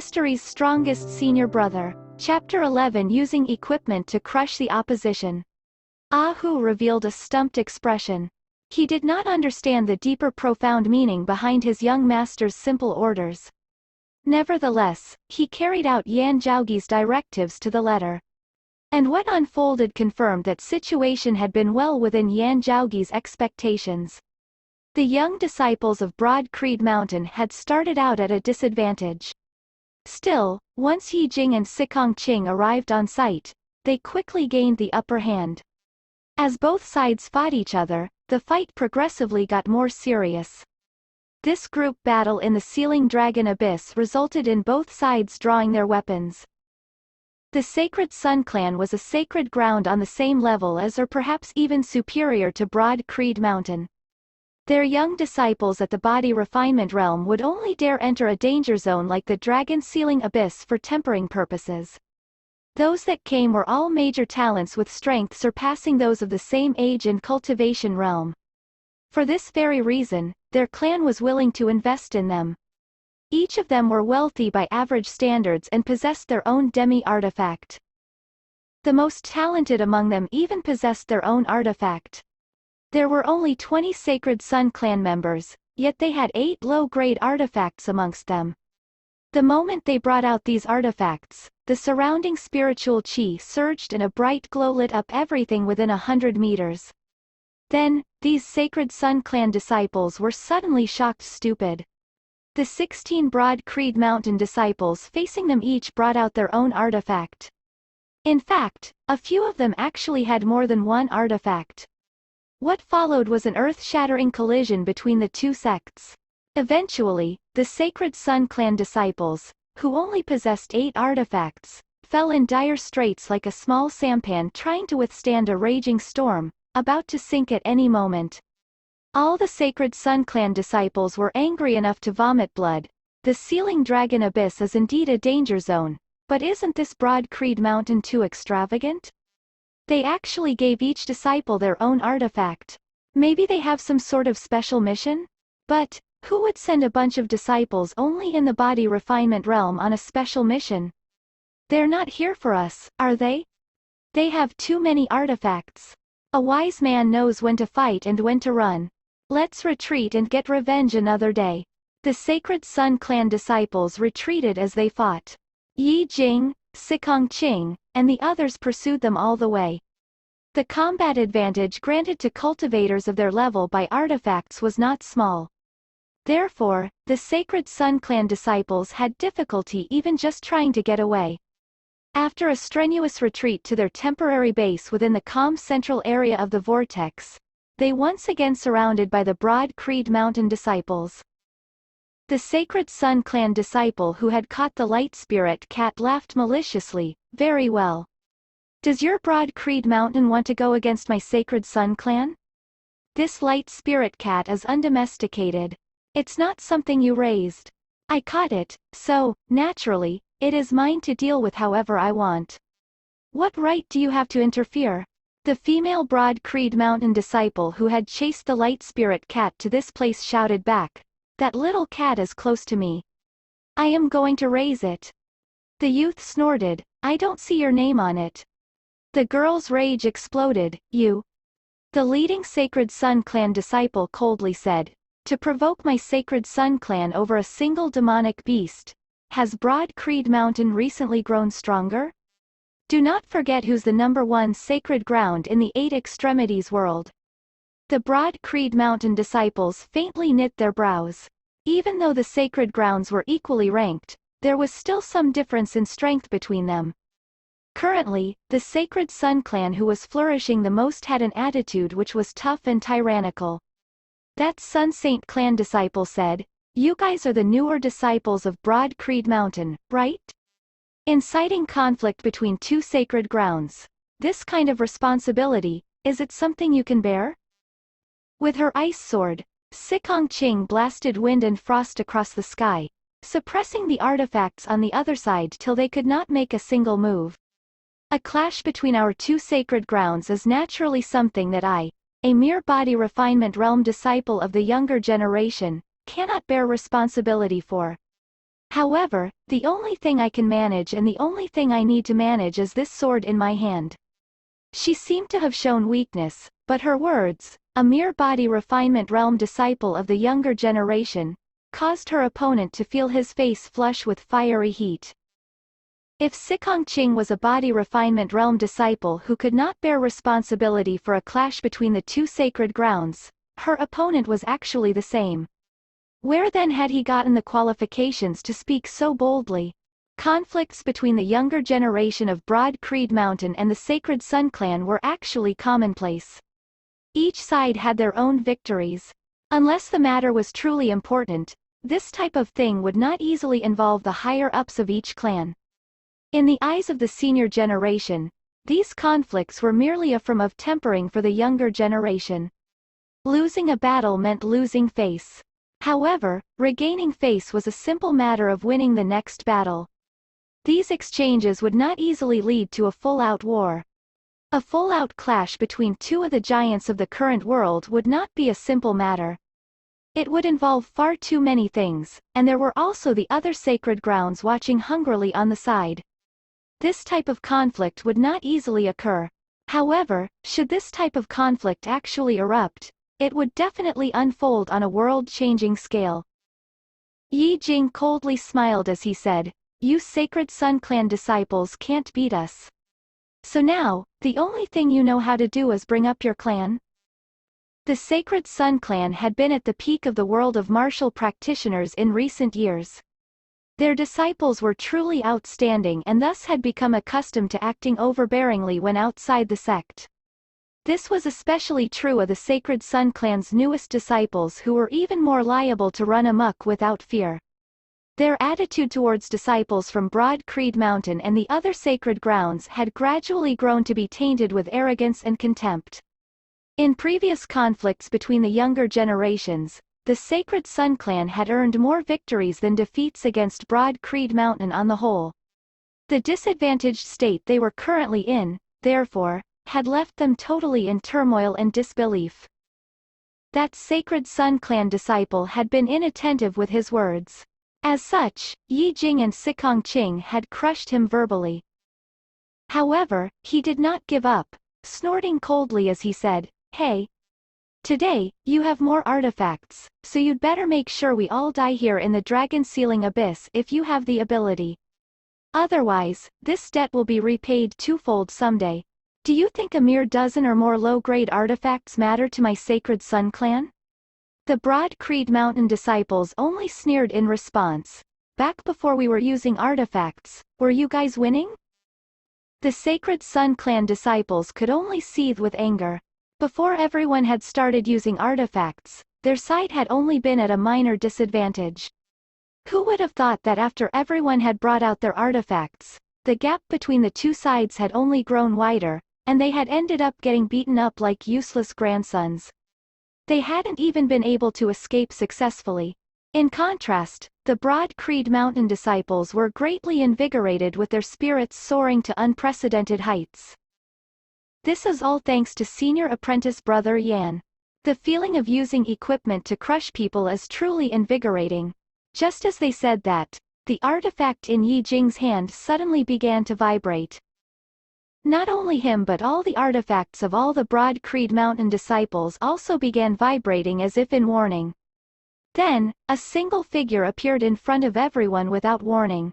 History's strongest senior brother. Chapter 11, Using equipment to crush the opposition. Ah Hu revealed a stumped expression. He did not understand the deeper profound meaning behind his young master's simple orders. Nevertheless, he carried out Yan Zhaoge's directives to the letter. And what unfolded confirmed that situation had been well within Yan Zhaoge's expectations. The young disciples of Broad Creed Mountain had started out at a disadvantage. Still, once Ye Jing and Qing arrived on site, they quickly gained the upper hand. As both sides fought each other, the fight progressively got more serious. This group battle in the Sealing Dragon Abyss resulted in both sides drawing their weapons. The Sacred Sun Clan was a sacred ground on the same level as or perhaps even superior to Broad Creed Mountain. Their young disciples at the body refinement realm would only dare enter a danger zone like the Dragon Sealing Abyss for tempering purposes. Those that came were all major talents with strength surpassing those of the same age and cultivation realm. For this very reason, their clan was willing to invest in them. Each of them were wealthy by average standards and possessed their own demi-artifact. The most talented among them even possessed their own artifact. There were only 20 Sacred Sun Clan members, yet they had 8 low-grade artifacts amongst them. The moment they brought out these artifacts, the surrounding spiritual chi surged and a bright glow lit up everything within 100 meters. Then, these Sacred Sun Clan disciples were suddenly shocked stupid. The 16 Broad Creed Mountain disciples facing them each brought out their own artifact. In fact, a few of them actually had more than one artifact. What followed was an earth-shattering collision between the two sects. Eventually, the Sacred Sun Clan disciples, who only possessed 8 artifacts, fell in dire straits like a small sampan trying to withstand a raging storm, about to sink at any moment. All the Sacred Sun Clan disciples were angry enough to vomit blood. The Sealing Dragon Abyss is indeed a danger zone, but isn't this Broad Creed Mountain too extravagant? They actually gave each disciple their own artifact. Maybe they have some sort of special mission? But, who would send a bunch of disciples only in the body refinement realm on a special mission? They're not here for us, are they? They have too many artifacts. A wise man knows when to fight and when to run. Let's retreat and get revenge another day. The Sacred Sun Clan disciples retreated as they fought. Ye Jing, Qing, and the others pursued them all the way. The combat advantage granted to cultivators of their level by artifacts was not small. Therefore, the Sacred Sun Clan disciples had difficulty even just trying to get away. After a strenuous retreat to their temporary base within the calm central area of the vortex, they once again surrounded by the Broad Creed Mountain disciples. The Sacred Sun Clan disciple who had caught the Light Spirit Cat laughed maliciously. Very well. Does your Broad Creed Mountain want to go against my Sacred Sun Clan? This Light Spirit Cat is undomesticated. It's not something you raised. I caught it, so, naturally, it is mine to deal with however I want. What right do you have to interfere? The female Broad Creed Mountain disciple who had chased the Light Spirit Cat to this place shouted back. That little cat is close to me. I am going to raise it. The youth snorted, I don't see your name on it. The girl's rage exploded, you. The leading Sacred Sun Clan disciple coldly said, to provoke my Sacred Sun Clan over a single demonic beast. Has Broad Creed Mountain recently grown stronger? Do not forget who's the #1 sacred ground in the 8 extremities world. The Broad Creed Mountain disciples faintly knit their brows. Even though the sacred grounds were equally ranked, there was still some difference in strength between them. Currently, the Sacred Sun Clan who was flourishing the most had an attitude which was tough and tyrannical. That Sun Saint Clan disciple said, you guys are the newer disciples of Broad Creed Mountain, right? Inciting conflict between 2 sacred grounds. This kind of responsibility, is it something you can bear? With her ice sword, Qing blasted wind and frost across the sky, suppressing the artifacts on the other side till they could not make a single move. A clash between our 2 sacred grounds is naturally something that I, a mere body refinement realm disciple of the younger generation, cannot bear responsibility for. However, the only thing I can manage and the only thing I need to manage is this sword in my hand. She seemed to have shown weakness, but her words, a mere body refinement realm disciple of the younger generation, caused her opponent to feel his face flush with fiery heat. If Sicongqing was a body refinement realm disciple who could not bear responsibility for a clash between the two sacred grounds, her opponent was actually the same. Where then had he gotten the qualifications to speak so boldly? Conflicts between the younger generation of Broad Creed Mountain and the Sacred Sun Clan were actually commonplace. Each side had their own victories. Unless the matter was truly important, this type of thing would not easily involve the higher-ups of each clan. In the eyes of the senior generation, these conflicts were merely a form of tempering for the younger generation. Losing a battle meant losing face. However, regaining face was a simple matter of winning the next battle. These exchanges would not easily lead to a full-out war. A full-out clash between two of the giants of the current world would not be a simple matter. It would involve far too many things, and there were also the other sacred grounds watching hungrily on the side. This type of conflict would not easily occur. However, should this type of conflict actually erupt, it would definitely unfold on a world-changing scale. Ye Jing coldly smiled as he said, "You Sacred Sun Clan disciples can't beat us. So now, the only thing you know how to do is bring up your clan?" The Sacred Sun Clan had been at the peak of the world of martial practitioners in recent years. Their disciples were truly outstanding and thus had become accustomed to acting overbearingly when outside the sect. This was especially true of the Sacred Sun Clan's newest disciples, who were even more liable to run amok without fear. Their attitude towards disciples from Broad Creed Mountain and the other sacred grounds had gradually grown to be tainted with arrogance and contempt. In previous conflicts between the younger generations, the Sacred Sun Clan had earned more victories than defeats against Broad Creed Mountain on the whole. The disadvantaged state they were currently in, therefore, had left them totally in turmoil and disbelief. That Sacred Sun Clan disciple had been inattentive with his words. As such, Ye Jing and Sicongqing had crushed him verbally. However, he did not give up, snorting coldly as he said, "Hey! Today, you have more artifacts, so you'd better make sure we all die here in the Dragon Sealing Abyss if you have the ability. Otherwise, this debt will be repaid twofold someday. Do you think a mere dozen or more low-grade artifacts matter to my Sacred Sun Clan?" The Broad Creed Mountain disciples only sneered in response. "Back before we were using artifacts, were you guys winning?" The Sacred Sun Clan disciples could only seethe with anger. Before everyone had started using artifacts, their side had only been at a minor disadvantage. Who would have thought that after everyone had brought out their artifacts, the gap between the two sides had only grown wider, and they had ended up getting beaten up like useless grandsons. They hadn't even been able to escape successfully. In contrast, the Broad Creed Mountain disciples were greatly invigorated with their spirits soaring to unprecedented heights. This is all thanks to senior apprentice brother Yan. The feeling of using equipment to crush people is truly invigorating. Just as they said that, the artifact in Ye Jing's hand suddenly began to vibrate. Not only him but all the artifacts of all the Broad Creed Mountain disciples also began vibrating as if in warning. Then, a single figure appeared in front of everyone without warning.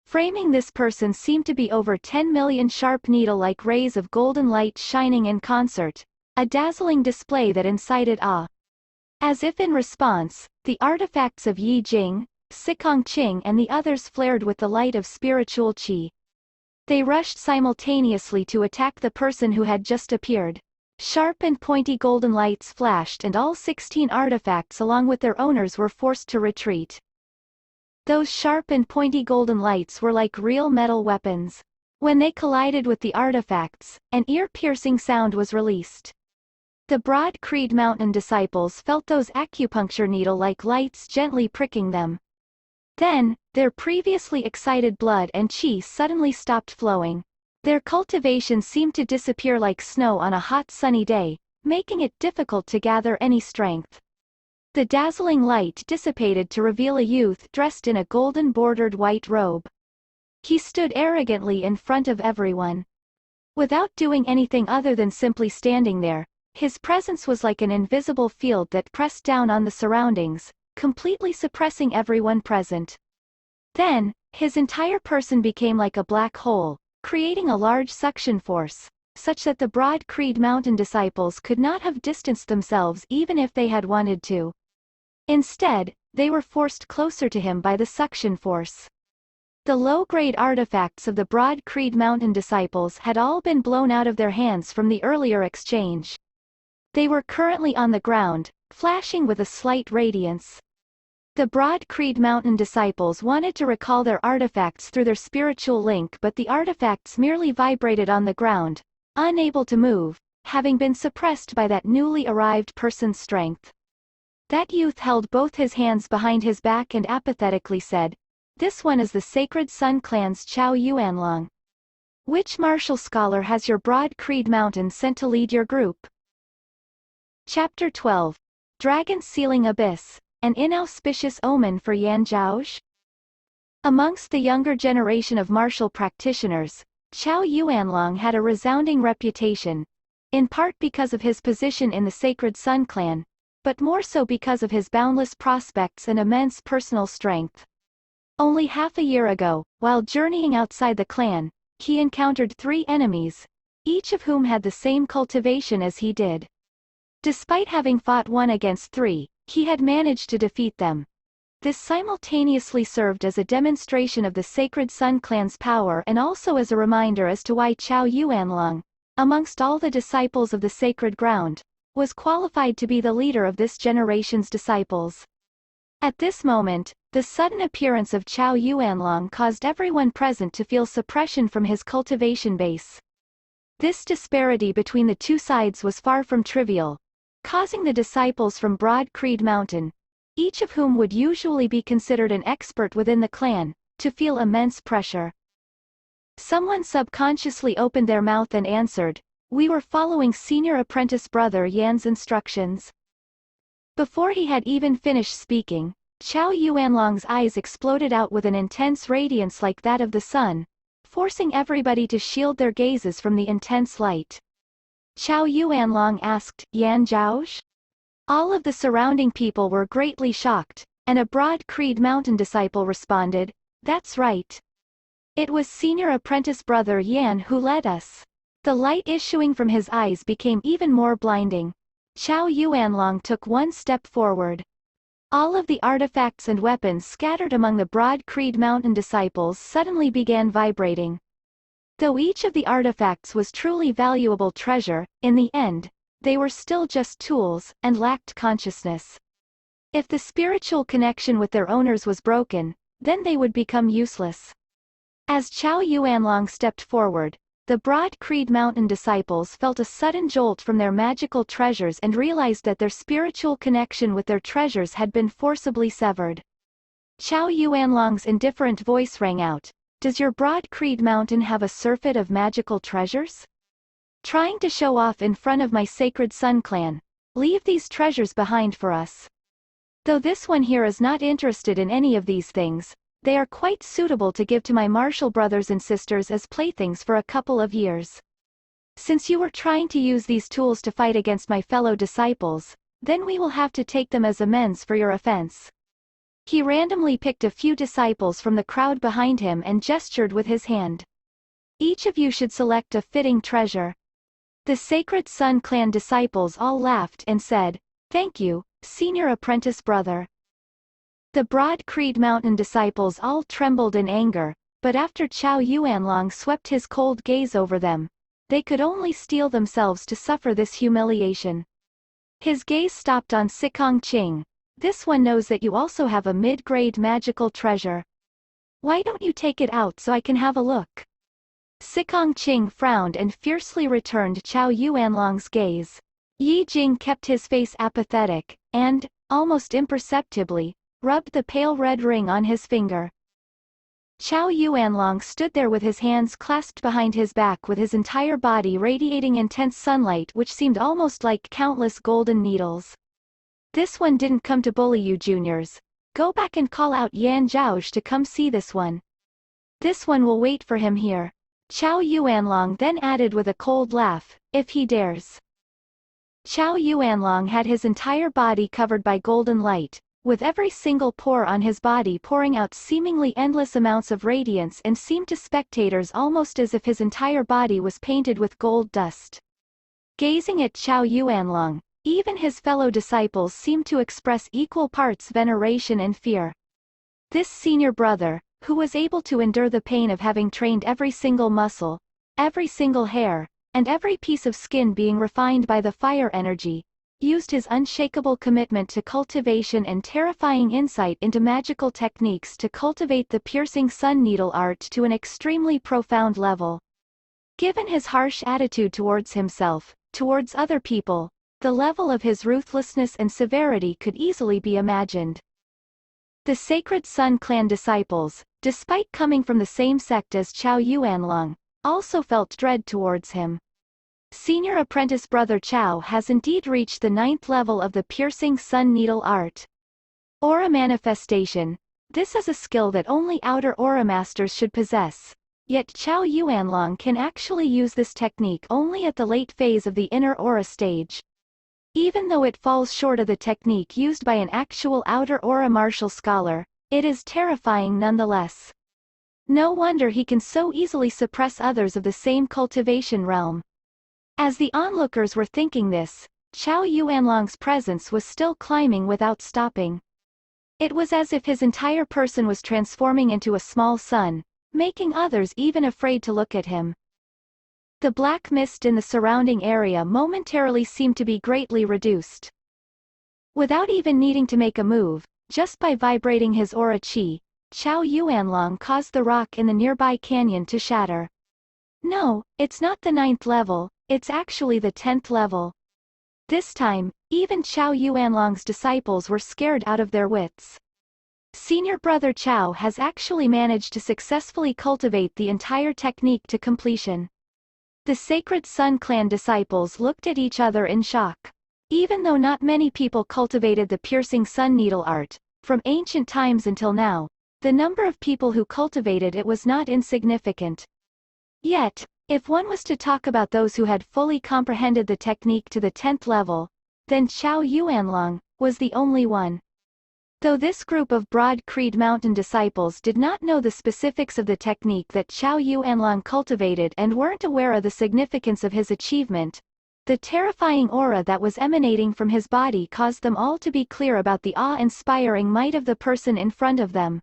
Framing this person seemed to be over 10 million sharp needle-like rays of golden light shining in concert, a dazzling display that incited awe. As if in response, the artifacts of Ye Jing, Sicongqing and the others flared with the light of spiritual qi. They rushed simultaneously to attack the person who had just appeared. Sharp and pointy golden lights flashed and all 16 artifacts along with their owners were forced to retreat. Those sharp and pointy golden lights were like real metal weapons. When they collided with the artifacts, an ear-piercing sound was released. The Broad Creed Mountain disciples felt those acupuncture needle-like lights gently pricking them. Then, their previously excited blood and qi suddenly stopped flowing. Their cultivation seemed to disappear like snow on a hot sunny day, making it difficult to gather any strength. The dazzling light dissipated to reveal a youth dressed in a golden-bordered white robe. He stood arrogantly in front of everyone. Without doing anything other than simply standing there, his presence was like an invisible field that pressed down on the surroundings, completely suppressing everyone present. Then, his entire person became like a black hole, creating a large suction force, such that the Broad Creed Mountain disciples could not have distanced themselves even if they had wanted to. Instead, they were forced closer to him by the suction force. The low-grade artifacts of the Broad Creed Mountain disciples had all been blown out of their hands from the earlier exchange. They were currently on the ground, flashing with a slight radiance. The Broad Creed Mountain disciples wanted to recall their artifacts through their spiritual link, but the artifacts merely vibrated on the ground, unable to move, having been suppressed by that newly arrived person's strength. That youth held both his hands behind his back and apathetically said, "This one is the Sacred Sun Clan's Chao Yuanlong. Which martial scholar has your Broad Creed Mountain sent to lead your group?" Chapter 12. Dragon Sealing Abyss, an inauspicious omen for Yan Zhaoge? Amongst the younger generation of martial practitioners, Chao Yuanlong had a resounding reputation, in part because of his position in the Sacred Sun Clan, but more so because of his boundless prospects and immense personal strength. Only half a year ago, while journeying outside the clan, he encountered 3 enemies, each of whom had the same cultivation as he did. Despite having fought 1 against 3, he had managed to defeat them. This simultaneously served as a demonstration of the Sacred Sun Clan's power and also as a reminder as to why Chao Yuanlong, amongst all the disciples of the sacred ground, was qualified to be the leader of this generation's disciples. At this moment, the sudden appearance of Chao Yuanlong caused everyone present to feel suppression from his cultivation base. This disparity between the two sides was far from trivial, causing the disciples from Broad Creed Mountain, each of whom would usually be considered an expert within the clan, to feel immense pressure. Someone subconsciously opened their mouth and answered, "We were following senior apprentice brother Yan's instructions." Before he had even finished speaking, Chao Yuanlong's eyes exploded out with an intense radiance like that of the sun, forcing everybody to shield their gazes from the intense light. Chao Yuanlong asked, "Yan Zhaoge?" All of the surrounding people were greatly shocked, and a Broad Creed Mountain disciple responded, "That's right. It was senior apprentice brother Yan who led us." The light issuing from his eyes became even more blinding. Chao Yuanlong took 1 step forward. All of the artifacts and weapons scattered among the Broad Creed Mountain disciples suddenly began vibrating. Though each of the artifacts was truly valuable treasure, in the end, they were still just tools, and lacked consciousness. If the spiritual connection with their owners was broken, then they would become useless. As Chao Yuanlong stepped forward, the Broad Creed Mountain disciples felt a sudden jolt from their magical treasures and realized that their spiritual connection with their treasures had been forcibly severed. Chao Yuanlong's indifferent voice rang out, "Does your Broad Creed Mountain have a surfeit of magical treasures? Trying to show off in front of my Sacred Sun Clan? Leave these treasures behind for us. Though this one here is not interested in any of these things, they are quite suitable to give to my martial brothers and sisters as playthings for a couple of years. Since you were trying to use these tools to fight against my fellow disciples, then we will have to take them as amends for your offense." He randomly picked a few disciples from the crowd behind him and gestured with his hand. "Each of you should select a fitting treasure." The Sacred Sun Clan disciples all laughed and said, "Thank you, senior apprentice brother." The Broad Creed Mountain disciples all trembled in anger, but after Chao Yuanlong swept his cold gaze over them, they could only steel themselves to suffer this humiliation. His gaze stopped on Sikong Qing. "This one knows that you also have a mid-grade magical treasure. Why don't you take it out so I can have a look?" Sikong Qing frowned and fiercely returned Chao Yuanlong's gaze. Ye Jing kept his face apathetic, and, almost imperceptibly, rubbed the pale red ring on his finger. Chao Yuanlong stood there with his hands clasped behind his back with his entire body radiating intense sunlight which seemed almost like countless golden needles. This one didn't come to bully you juniors. Go back and call out Yan Zhaoge to come see this one. This one will wait for him here. Chao Yuanlong then added with a cold laugh, if he dares. Chao Yuanlong had his entire body covered by golden light, with every single pore on his body pouring out seemingly endless amounts of radiance and seemed to spectators almost as if his entire body was painted with gold dust. Gazing at Chao Yuanlong, even his fellow disciples seemed to express equal parts veneration and fear. This senior brother, who was able to endure the pain of having trained every single muscle, every single hair, and every piece of skin being refined by the fire energy, used his unshakable commitment to cultivation and terrifying insight into magical techniques to cultivate the piercing sun needle art to an extremely profound level. Given his harsh attitude towards himself, towards other people, the level of his ruthlessness and severity could easily be imagined. The Sacred Sun clan disciples, despite coming from the same sect as Chao Yuanlong, also felt dread towards him. Senior apprentice brother Chao has indeed reached the 9th level of the piercing sun needle art. Aura manifestation. This is a skill that only outer aura masters should possess. Yet Chao Yuanlong can actually use this technique only at the late phase of the inner aura stage. Even though it falls short of the technique used by an actual outer aura martial scholar, it is terrifying nonetheless. No wonder he can so easily suppress others of the same cultivation realm. As the onlookers were thinking this, Chao Yuanlong's presence was still climbing without stopping. It was as if his entire person was transforming into a small sun, making others even afraid to look at him. The black mist in the surrounding area momentarily seemed to be greatly reduced. Without even needing to make a move, just by vibrating his aura chi, Chao Yuanlong caused the rock in the nearby canyon to shatter. No, it's not the 9th level, it's actually the 10th level. This time, even Chao Yuanlong's disciples were scared out of their wits. Senior brother Chao has actually managed to successfully cultivate the entire technique to completion. The Sacred Sun clan disciples looked at each other in shock. Even though not many people cultivated the piercing sun needle art, from ancient times until now, the number of people who cultivated it was not insignificant. Yet, if one was to talk about those who had fully comprehended the technique to the 10th level, then Chao Yuanlong was the only one. Though this group of Broad Creed Mountain disciples did not know the specifics of the technique that Chao Yuanlong cultivated and weren't aware of the significance of his achievement, the terrifying aura that was emanating from his body caused them all to be clear about the awe-inspiring might of the person in front of them.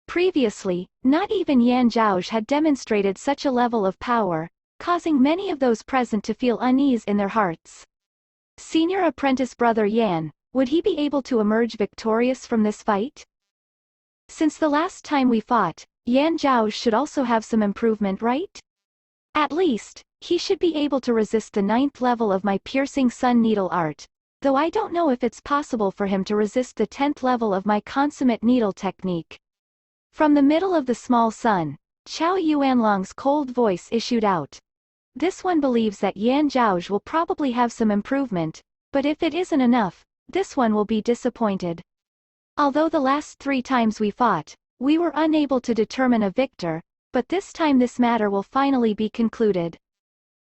Previously, not even Yan Zhaoge had demonstrated such a level of power, causing many of those present to feel unease in their hearts. Senior apprentice brother Yan, would he be able to emerge victorious from this fight? Since the last time we fought, Yan Zhaoge should also have some improvement, right? At least, he should be able to resist the 9th level of my piercing sun needle art, though I don't know if it's possible for him to resist the 10th level of my consummate needle technique. From the middle of the small sun, Chao Yuanlong's cold voice issued out. This one believes that Yan Zhaoge will probably have some improvement, but if it isn't enough, this one will be disappointed. Although the last 3 times we fought, we were unable to determine a victor, but this time this matter will finally be concluded.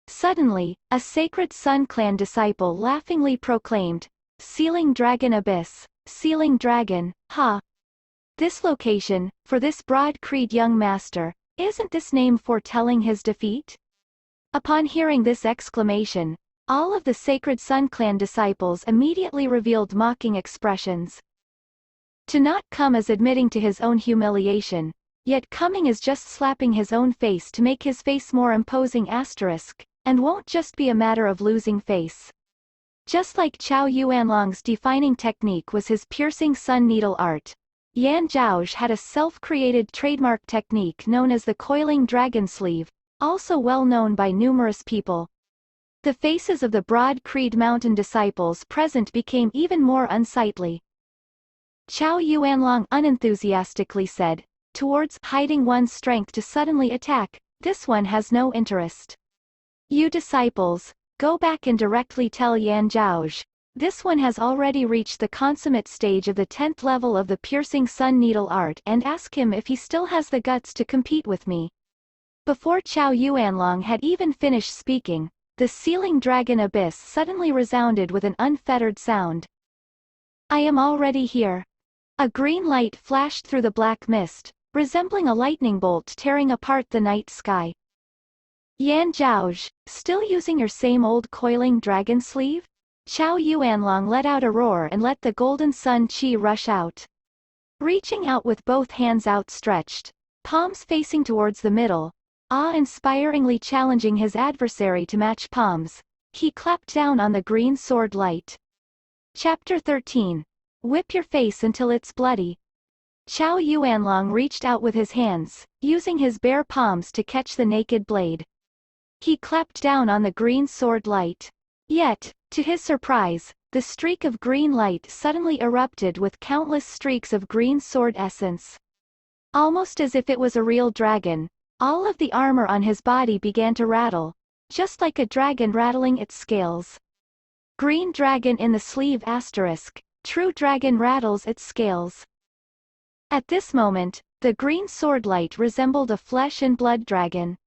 Suddenly, a Sacred Sun clan disciple laughingly proclaimed, "Sealing Dragon Abyss, Sealing Dragon, ha! This location, for this Broad Creed young master, isn't this name foretelling his defeat?" Upon hearing this exclamation, all of the Sacred Sun clan disciples immediately revealed mocking expressions. To not come is admitting to his own humiliation, yet coming is just slapping his own face to make his face more imposing asterisk, and won't just be a matter of losing face. Just like Chao Yuanlong's defining technique was his piercing sun needle art, Yan Zhaoge had a self-created trademark technique known as the coiling dragon sleeve, also well known by numerous people. The faces of the Broad Creed Mountain disciples present became even more unsightly. Chao Yuanlong unenthusiastically said, "Towards hiding one's strength to suddenly attack, this one has no interest. You disciples, go back and directly tell Yan Zhaoge, This one has already reached the consummate stage of the 10th level of the piercing sun needle art, and ask him if he still has the guts to compete with me. Before Chao Yuanlong had even finished speaking, the ceiling dragon abyss suddenly resounded with an unfettered sound. I am already here. A green light flashed through the black mist, resembling a lightning bolt tearing apart the night sky. Yan Zhaoge, still using your same old coiling dragon sleeve? Chao Yuanlong let out a roar and let the golden sun chi rush out. Reaching out with both hands outstretched, palms facing towards the middle, awe-inspiringly challenging his adversary to match palms, he clapped down on the green sword light. Chapter 13. Whip your face until it's bloody. Chao Yuanlong reached out with his hands, using his bare palms to catch the naked blade. He clapped down on the green sword light. Yet, to his surprise, the streak of green light suddenly erupted with countless streaks of green sword essence. Almost as if it was a real dragon, all of the armor on his body began to rattle, just like a dragon rattling its scales. Green dragon in the sleeve asterisk, true dragon rattles its scales. At this moment, the green sword light resembled a flesh and blood dragon.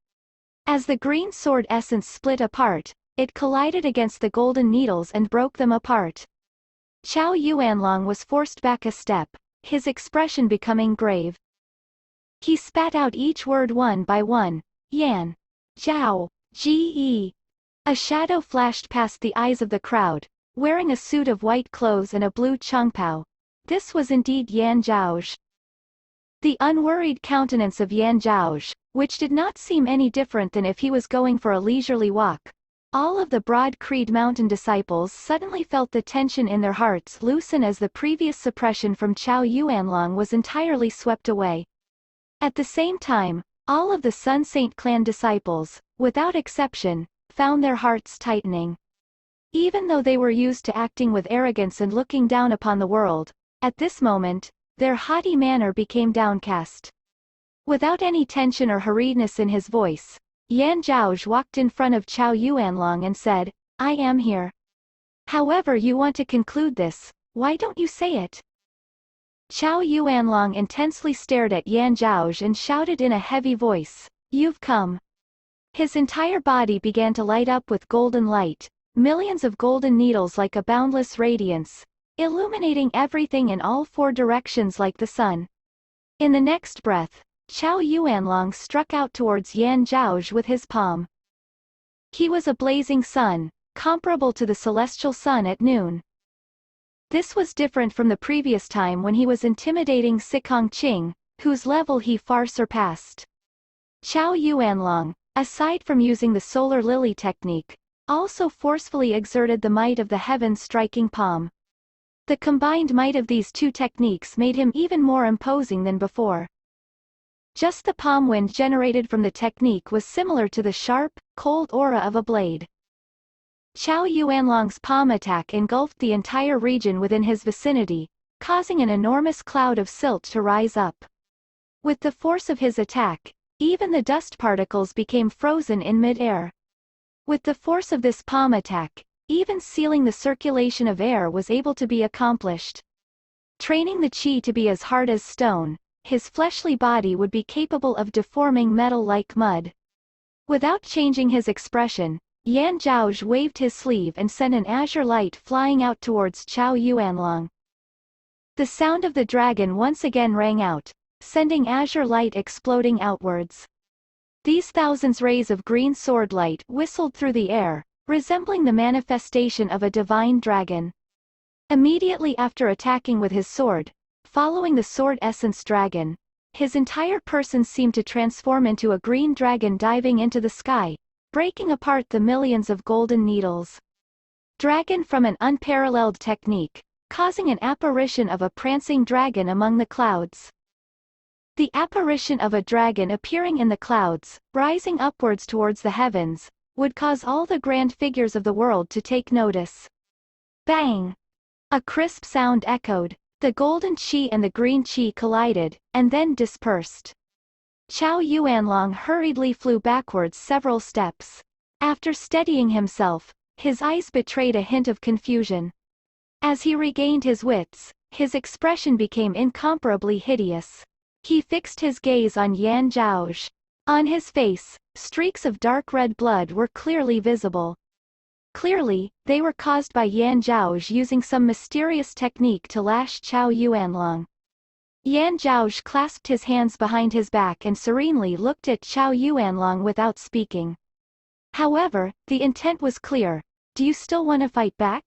As the green sword essence split apart, it collided against the golden needles and broke them apart. Chao Yuanlong was forced back a step, his expression becoming grave. He spat out each word one by one. Yan Zhao Ge. A shadow flashed past the eyes of the crowd, wearing a suit of white clothes and a blue chungpao. This was indeed Yan Zhaoge. The unworried countenance of Yan Zhaoge, which did not seem any different than if he was going for a leisurely walk. All of the Broad Creed Mountain disciples suddenly felt the tension in their hearts loosen as the previous suppression from Chao Yuanlong was entirely swept away. At the same time, all of the Sun Saint clan disciples, without exception, found their hearts tightening. Even though they were used to acting with arrogance and looking down upon the world, at this moment, their haughty manner became downcast. Without any tension or hurriedness in his voice, Yan Zhaoge walked in front of Chao Yuanlong and said, I am here. However you want to conclude this, why don't you say it? Chao Yuanlong intensely stared at Yan Zhaoge and shouted in a heavy voice, You've come. His entire body began to light up with golden light, millions of golden needles like a boundless radiance, illuminating everything in all four directions like the sun. In the next breath, Chao Yuanlong struck out towards Yan Zhaoge with his palm. He was a blazing sun, comparable to the celestial sun at noon. This was different from the previous time when he was intimidating Sikong Qing, whose level he far surpassed. Chao Yuanlong, aside from using the solar lily technique, also forcefully exerted the might of the heavens striking palm. The combined might of these two techniques made him even more imposing than before. Just the palm wind generated from the technique was similar to the sharp, cold aura of a blade. Chao Yuanlong's palm attack engulfed the entire region within his vicinity, causing an enormous cloud of silt to rise up. With the force of his attack, even the dust particles became frozen in mid-air. With the force of this palm attack, even sealing the circulation of air was able to be accomplished. Training the chi to be as hard as stone, his fleshly body would be capable of deforming metal like mud. Without changing his expression, Yan Zhaoge waved his sleeve and sent an azure light flying out towards Chao Yuanlong. The sound of the dragon once again rang out, sending azure light exploding outwards. These thousands rays of green sword light whistled through the air, resembling the manifestation of a divine dragon. Immediately after attacking with his sword, following the sword essence dragon, his entire person seemed to transform into a green dragon diving into the sky, breaking apart the millions of golden needles. Dragon from an unparalleled technique, causing an apparition of a prancing dragon among the clouds. The apparition of a dragon appearing in the clouds, rising upwards towards the heavens, would cause all the grand figures of the world to take notice. Bang! A crisp sound echoed, the golden chi and the green chi collided, and then dispersed. Chao Yuanlong hurriedly flew backwards several steps. After steadying himself, his eyes betrayed a hint of confusion. As he regained his wits, his expression became incomparably hideous. He fixed his gaze on Yan Zhaoge. On his face, streaks of dark red blood were clearly visible. Clearly, they were caused by Yan Zhaoge using some mysterious technique to lash Chao Yuanlong. Yan Zhaoge clasped his hands behind his back and serenely looked at Chao Yuanlong without speaking. However, the intent was clear. Do you still want to fight back?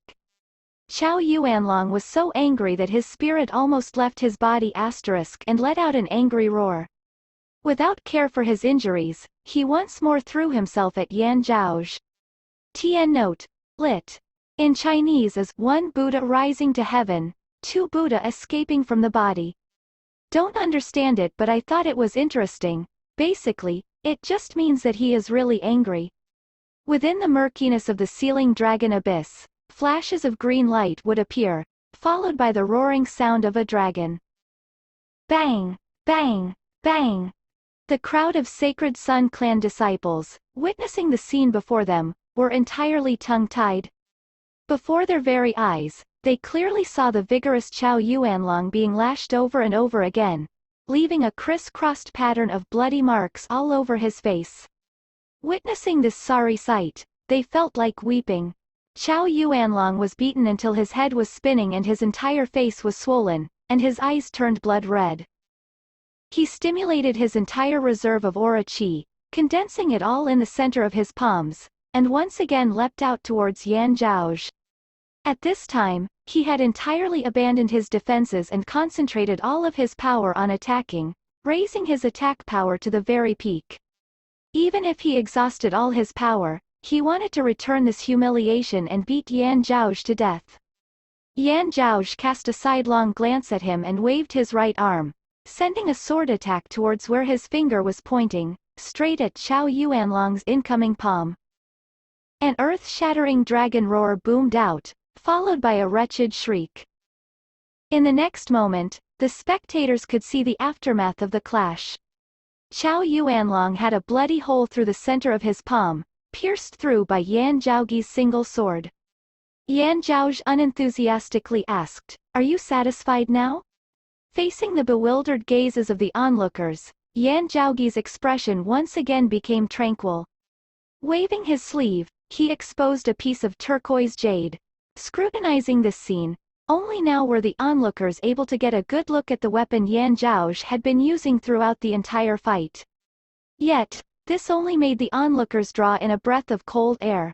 Chao Yuanlong was so angry that his spirit almost left his body and let out an angry roar. Without care for his injuries, he once more threw himself at Yan Zhaoge. TN note. Lit. In Chinese is 1 Buddha rising to heaven, 2 Buddha escaping from the body. Don't understand it, but I thought it was interesting. Basically, it just means that he is really angry. Within the murkiness of the ceiling dragon abyss, flashes of green light would appear, followed by the roaring sound of a dragon. Bang! Bang! Bang! The crowd of Sacred Sun Clan disciples, witnessing the scene before them, were entirely tongue-tied. Before their very eyes, they clearly saw the vigorous Chao Yuanlong being lashed over and over again, leaving a criss-crossed pattern of bloody marks all over his face. Witnessing this sorry sight, they felt like weeping. Chao Yuanlong was beaten until his head was spinning and his entire face was swollen, and his eyes turned blood red. He stimulated his entire reserve of aura qi, condensing it all in the center of his palms, and once again leapt out towards Yan Zhaoge. At this time, he had entirely abandoned his defenses and concentrated all of his power on attacking, raising his attack power to the very peak. Even if he exhausted all his power, he wanted to return this humiliation and beat Yan Zhaoge to death. Yan Zhaoge cast a sidelong glance at him and waved his right arm, sending a sword attack towards where his finger was pointing, straight at Chao Yuanlong's incoming palm. An earth-shattering dragon roar boomed out, followed by a wretched shriek. In the next moment, the spectators could see the aftermath of the clash. Chao Yuanlong had a bloody hole through the center of his palm, pierced through by Yan Zhaoge's single sword. Yan Zhaoge unenthusiastically asked, "Are you satisfied now?" Facing the bewildered gazes of the onlookers, Yan Zhaoge's expression once again became tranquil. Waving his sleeve, he exposed a piece of turquoise jade. Scrutinizing this scene, only now were the onlookers able to get a good look at the weapon Yan Zhaoge had been using throughout the entire fight. Yet, this only made the onlookers draw in a breath of cold air.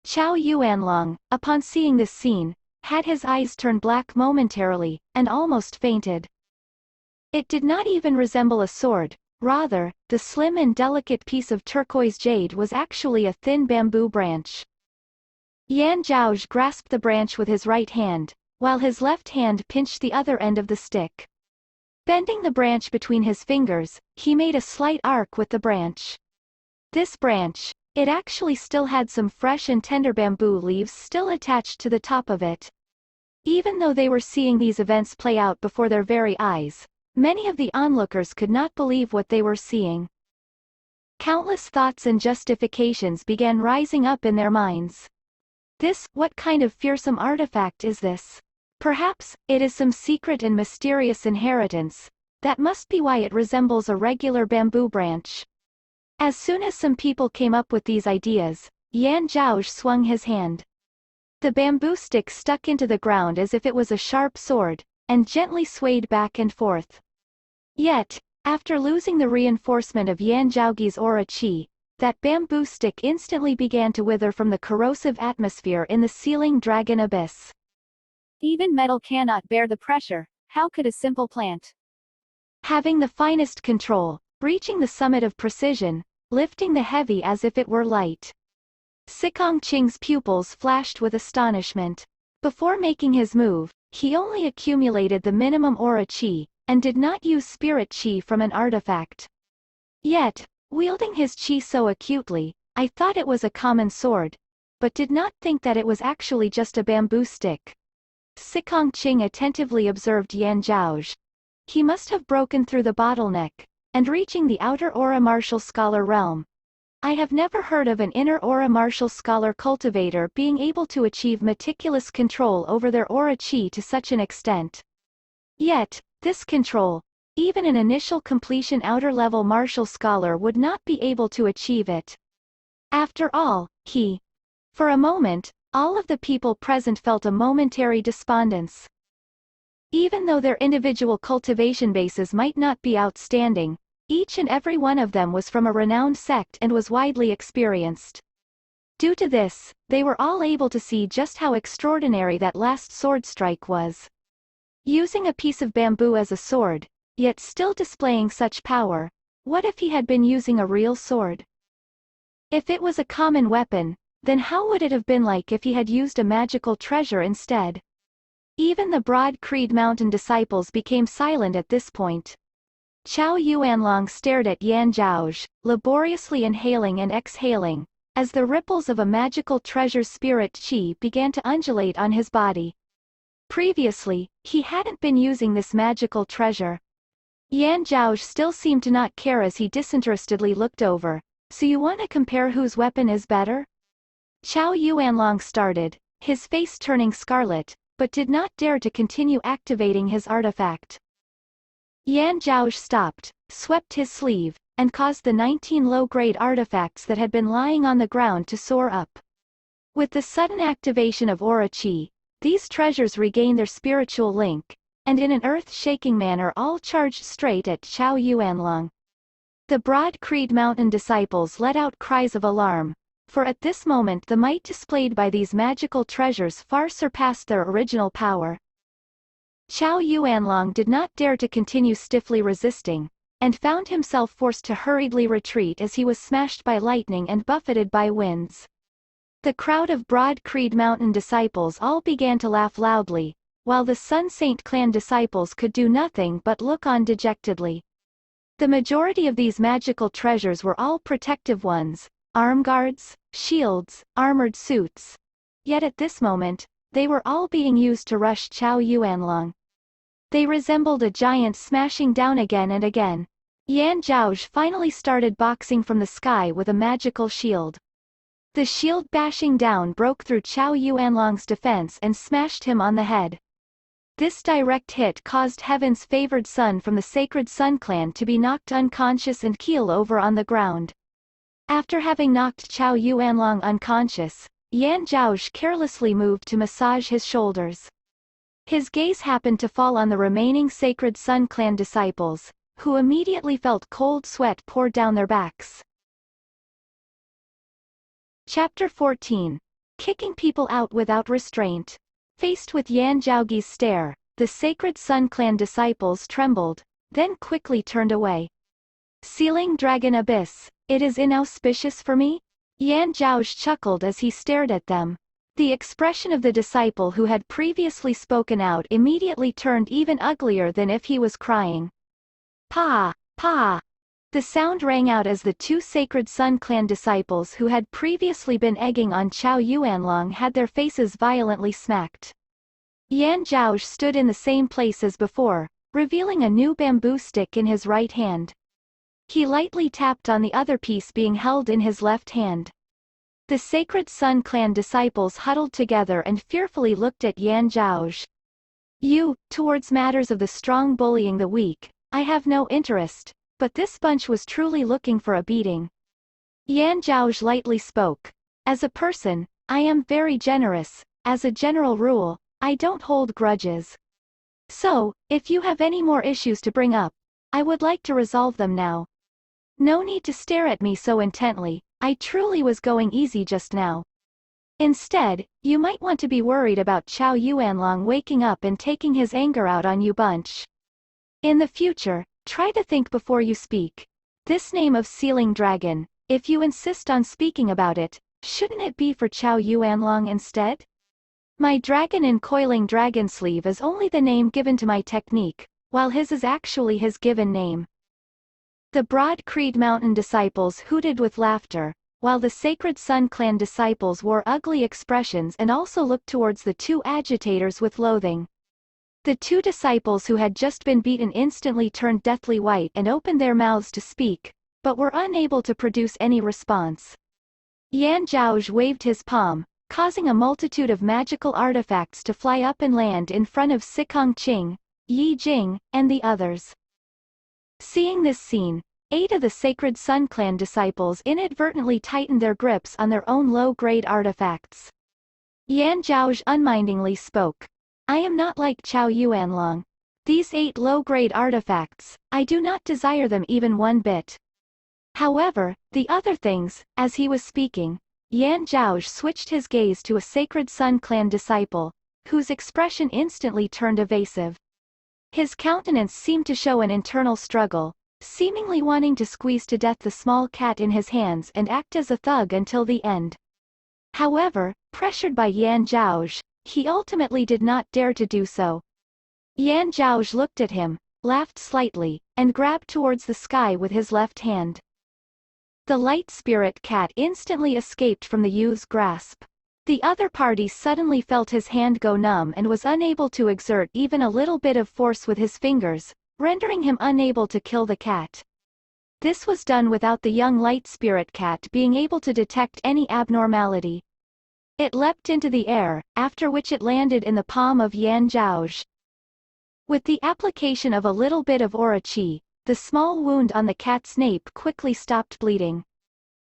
Chao Yuanlong, upon seeing this scene, had his eyes turn black momentarily, and almost fainted. It did not even resemble a sword, rather, the slim and delicate piece of turquoise jade was actually a thin bamboo branch. Yan Zhaoge grasped the branch with his right hand, while his left hand pinched the other end of the stick. Bending the branch between his fingers, he made a slight arc with the branch. This branch, it actually still had some fresh and tender bamboo leaves still attached to the top of it. Even though they were seeing these events play out before their very eyes, many of the onlookers could not believe what they were seeing. Countless thoughts and justifications began rising up in their minds. What kind of fearsome artifact is this? Perhaps, it is some secret and mysterious inheritance. That must be why it resembles a regular bamboo branch. As soon as some people came up with these ideas, Yan Zhaoge swung his hand. The bamboo stick stuck into the ground as if it was a sharp sword, and gently swayed back and forth. Yet, after losing the reinforcement of Yan Zhaoge's aura qi, that bamboo stick instantly began to wither from the corrosive atmosphere in the ceiling dragon abyss. Even metal cannot bear the pressure, how could a simple plant? Having the finest control, reaching the summit of precision, lifting the heavy as if it were light. Sikong Qing's pupils flashed with astonishment. Before making his move, he only accumulated the minimum aura qi, and did not use spirit qi from an artifact. Yet, wielding his qi so acutely, I thought it was a common sword, but did not think that it was actually just a bamboo stick. Sikong Qing attentively observed Yan Zhaoge. He must have broken through the bottleneck, and reaching the outer aura martial scholar realm. I have never heard of an inner aura martial scholar cultivator being able to achieve meticulous control over their aura chi to such an extent. Yet, this control, even an initial completion outer-level martial scholar would not be able to achieve it. After all, For a moment, all of the people present felt a momentary despondence. Even though their individual cultivation bases might not be outstanding, each and every one of them was from a renowned sect and was widely experienced. Due to this, they were all able to see just how extraordinary that last sword strike was. Using a piece of bamboo as a sword, yet still displaying such power, what if he had been using a real sword? If it was a common weapon, then how would it have been like if he had used a magical treasure instead? Even the Broad Creed Mountain disciples became silent at this point. Chao Yuanlong stared at Yan Zhaoge, laboriously inhaling and exhaling, as the ripples of a magical treasure's spirit chi began to undulate on his body. Previously, he hadn't been using this magical treasure. Yan Zhaoge still seemed to not care as he disinterestedly looked over. So you want to compare whose weapon is better? Chao Yuanlong started, his face turning scarlet, but did not dare to continue activating his artifact. Yan Zhaoge stopped, swept his sleeve, and caused the 19 low-grade artifacts that had been lying on the ground to soar up. With the sudden activation of aura chi, these treasures regain their spiritual link, and in an earth-shaking manner all charged straight at Chao Yuanlong. The Broad Creed Mountain disciples let out cries of alarm, for at this moment the might displayed by these magical treasures far surpassed their original power. Chao Yuanlong did not dare to continue stiffly resisting, and found himself forced to hurriedly retreat as he was smashed by lightning and buffeted by winds. The crowd of Broad Creed Mountain disciples all began to laugh loudly, while the Sun Saint clan disciples could do nothing but look on dejectedly. The majority of these magical treasures were all protective ones, arm guards, shields, armored suits. Yet at this moment, they were all being used to rush Chao Yuanlong. They resembled a giant smashing down again and again. Yan Zhaoge finally started boxing from the sky with a magical shield. The shield bashing down broke through Chao Yuanlong's defense and smashed him on the head. This direct hit caused Heaven's favored son from the Sacred Sun clan to be knocked unconscious and keel over on the ground. After having knocked Chao Yuanlong unconscious, Yan Zhaoge carelessly moved to massage his shoulders. His gaze happened to fall on the remaining Sacred Sun clan disciples, who immediately felt cold sweat pour down their backs. Chapter 14. Kicking people out without restraint. Faced with Yan Zhaoge's stare, the Sacred Sun clan disciples trembled, then quickly turned away. Sealing Dragon Abyss, it is inauspicious for me? Yan Zhaoge chuckled as he stared at them. The expression of the disciple who had previously spoken out immediately turned even uglier than if he was crying. Pa! Pa! The sound rang out as the two Sacred Sun clan disciples who had previously been egging on Chao Yuanlong had their faces violently smacked. Yan Zhaoge stood in the same place as before, revealing a new bamboo stick in his right hand. He lightly tapped on the other piece being held in his left hand. The Sacred Sun clan disciples huddled together and fearfully looked at Yan Zhaoge. Towards matters of the strong bullying the weak, I have no interest, but this bunch was truly looking for a beating. Yan Zhaoge lightly spoke. As a person, I am very generous. As a general rule, I don't hold grudges. So, if you have any more issues to bring up, I would like to resolve them now. No need to stare at me so intently, I truly was going easy just now. Instead, you might want to be worried about Chao Yuanlong waking up and taking his anger out on you bunch. In the future, try to think before you speak. This name of Sealing Dragon, if you insist on speaking about it, shouldn't it be for Chao Yuanlong instead? My dragon in coiling dragon sleeve is only the name given to my technique, while his is actually his given name. The Broad Creed Mountain disciples hooted with laughter, while the Sacred Sun clan disciples wore ugly expressions and also looked towards the two agitators with loathing. The two disciples who had just been beaten instantly turned deathly white and opened their mouths to speak, but were unable to produce any response. Yan Zhaoge waved his palm, causing a multitude of magical artifacts to fly up and land in front of Sikong-Ching, Ye Jing, and the others. Seeing this scene, 8 of the Sacred Sun Clan disciples inadvertently tightened their grips on their own low-grade artifacts. Yan Zhaoge unmindingly spoke. I am not like Chao Yuanlong. These 8 low-grade artifacts, I do not desire them even one bit. However, the other things, as he was speaking, Yan Zhaoge switched his gaze to a Sacred Sun Clan disciple, whose expression instantly turned evasive. His countenance seemed to show an internal struggle, seemingly wanting to squeeze to death the small cat in his hands and act as a thug until the end. However, pressured by Yan Zhaoge, he ultimately did not dare to do so. Yan Zhaoge looked at him, laughed slightly, and grabbed towards the sky with his left hand. The light spirit cat instantly escaped from the youth's grasp. The other party suddenly felt his hand go numb and was unable to exert even a little bit of force with his fingers, rendering him unable to kill the cat. This was done without the young light spirit cat being able to detect any abnormality. It leapt into the air, after which it landed in the palm of Yan Zhaoge. With the application of a little bit of aura qi, the small wound on the cat's nape quickly stopped bleeding.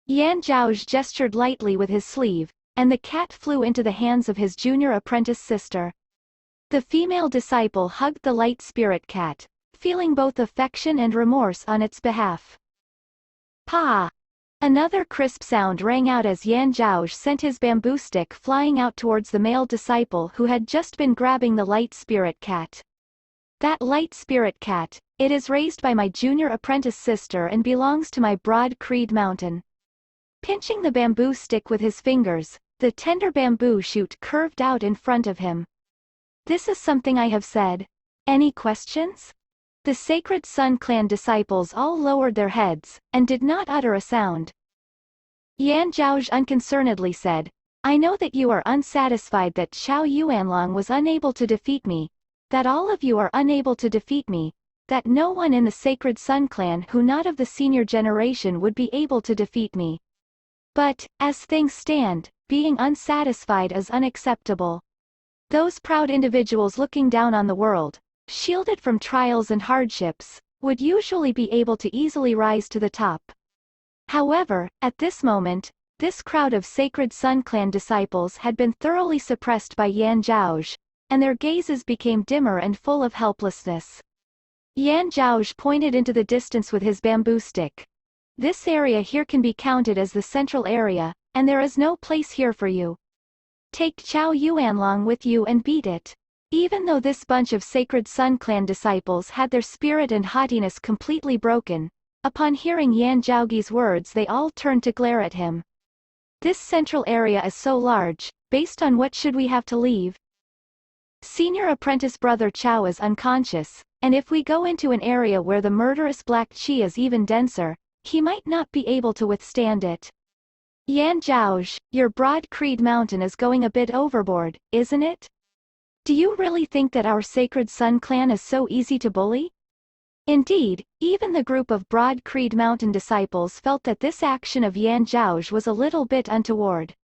Yan Zhaoge gestured lightly with his sleeve, and the cat flew into the hands of his junior apprentice sister. The female disciple hugged the light spirit cat, feeling both affection and remorse on its behalf. Pa! Another crisp sound rang out as Yan Zhaoge sent his bamboo stick flying out towards the male disciple who had just been grabbing the light spirit cat. That light spirit cat, it is raised by my junior apprentice sister and belongs to my broad creed mountain. Pinching the bamboo stick with his fingers, the tender bamboo shoot curved out in front of him. This is something I have said. Any questions? The Sacred Sun Clan disciples all lowered their heads, and did not utter a sound. Yan Zhaoge unconcernedly said, I know that you are unsatisfied that Chao Yuanlong was unable to defeat me, that all of you are unable to defeat me, that no one in the Sacred Sun Clan who not of the senior generation would be able to defeat me. But, as things stand, being unsatisfied is unacceptable. Those proud individuals looking down on the world, shielded from trials and hardships, would usually be able to easily rise to the top. However, at this moment, this crowd of Sacred Sun Clan disciples had been thoroughly suppressed by Yan Zhaoge, and their gazes became dimmer and full of helplessness. Yan Zhaoge pointed into the distance with his bamboo stick. This area here can be counted as the central area, and there is no place here for you. Take Chao Yuanlong with you and beat it. Even though this bunch of Sacred Sun Clan disciples had their spirit and haughtiness completely broken, upon hearing Yan Zhaoge's words they all turned to glare at him. This central area is so large, based on what should we have to leave? Senior apprentice brother Chao is unconscious, and if we go into an area where the murderous black qi is even denser, he might not be able to withstand it. Yan Zhaoge, your broad creed mountain is going a bit overboard, isn't it? Do you really think that our Sacred Sun Clan is so easy to bully? Indeed, even the group of Broad Creed Mountain disciples felt that this action of Yan Zhaoge was a little bit untoward.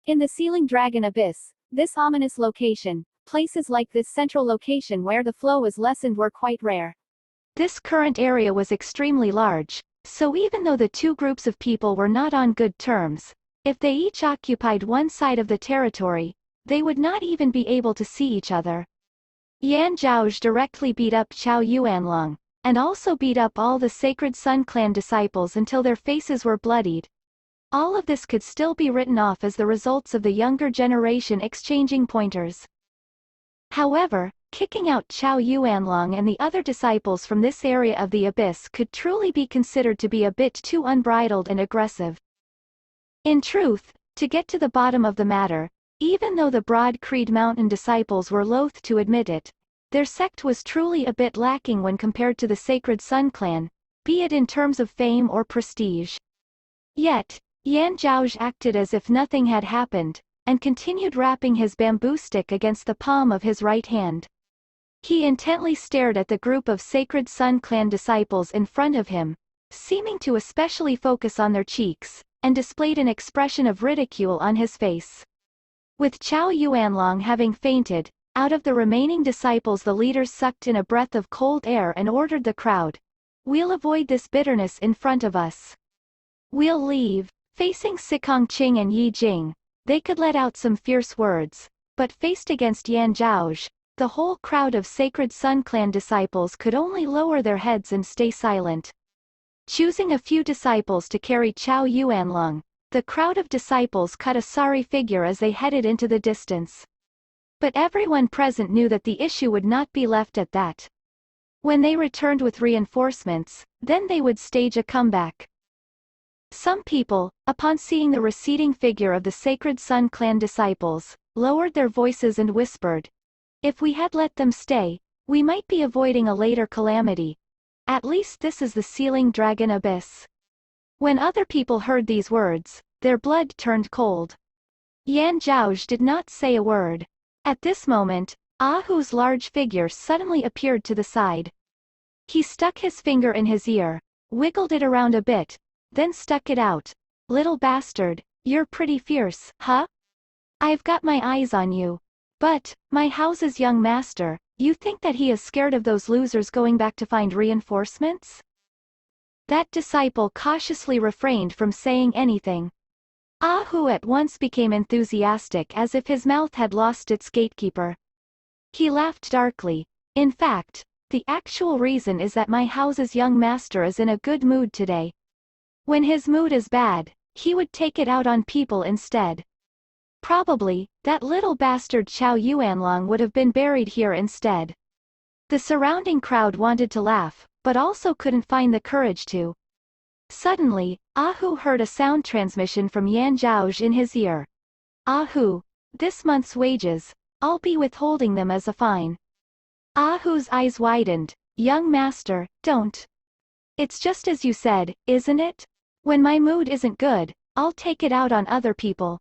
In the Ceiling Dragon Abyss, this ominous location, places like this central location where the flow is lessened were quite rare. This current area was extremely large, so even though the two groups of people were not on good terms, if they each occupied one side of the territory, they would not even be able to see each other. Yan Zhaoge directly beat up Chao Yuanlong, and also beat up all the Sacred Sun Clan disciples until their faces were bloodied. All of this could still be written off as the results of the younger generation exchanging pointers. However, kicking out Chao Yuanlong and the other disciples from this area of the abyss could truly be considered to be a bit too unbridled and aggressive. In truth, to get to the bottom of the matter, even though the Broad Creed Mountain disciples were loath to admit it, their sect was truly a bit lacking when compared to the Sacred Sun Clan, be it in terms of fame or prestige. Yet, Yan Zhaoge acted as if nothing had happened, and continued rapping his bamboo stick against the palm of his right hand. He intently stared at the group of Sacred Sun Clan disciples in front of him, seeming to especially focus on their cheeks, and displayed an expression of ridicule on his face. With Chao Yuanlong having fainted, out of the remaining disciples the leaders sucked in a breath of cold air and ordered the crowd, "We'll avoid this bitterness in front of us. We'll leave." Facing Sikong Qing and Ye Jing, they could let out some fierce words, but faced against Yan Zhaoge, the whole crowd of Sacred Sun Clan disciples could only lower their heads and stay silent. Choosing a few disciples to carry Chao Yuanlong, the crowd of disciples cut a sorry figure as they headed into the distance. But everyone present knew that the issue would not be left at that. When they returned with reinforcements, then they would stage a comeback. Some people, upon seeing the receding figure of the Sacred Sun Clan disciples, lowered their voices and whispered, "If we had let them stay, we might be avoiding a later calamity. At least this is the Sealing Dragon Abyss." When other people heard these words, their blood turned cold. Yan Zhaoge did not say a word. At this moment, Ahu's large figure suddenly appeared to the side. He stuck his finger in his ear, wiggled it around a bit, then stuck it out. "Little bastard, you're pretty fierce, huh? I've got my eyes on you. But, my house's young master, you think that he is scared of those losers going back to find reinforcements?" That disciple cautiously refrained from saying anything. Ahu at once became enthusiastic as if his mouth had lost its gatekeeper. He laughed darkly. "In fact, the actual reason is that my house's young master is in a good mood today. When his mood is bad, he would take it out on people instead. Probably, that little bastard Chao Yuanlong would have been buried here instead." The surrounding crowd wanted to laugh, but also couldn't find the courage to. Suddenly, Ahu heard a sound transmission from Yan Zhaoge in his ear. "Ahu, this month's wages, I'll be withholding them as a fine." Ahu's eyes widened. "Young master, don't. It's just as you said, isn't it? When my mood isn't good, I'll take it out on other people."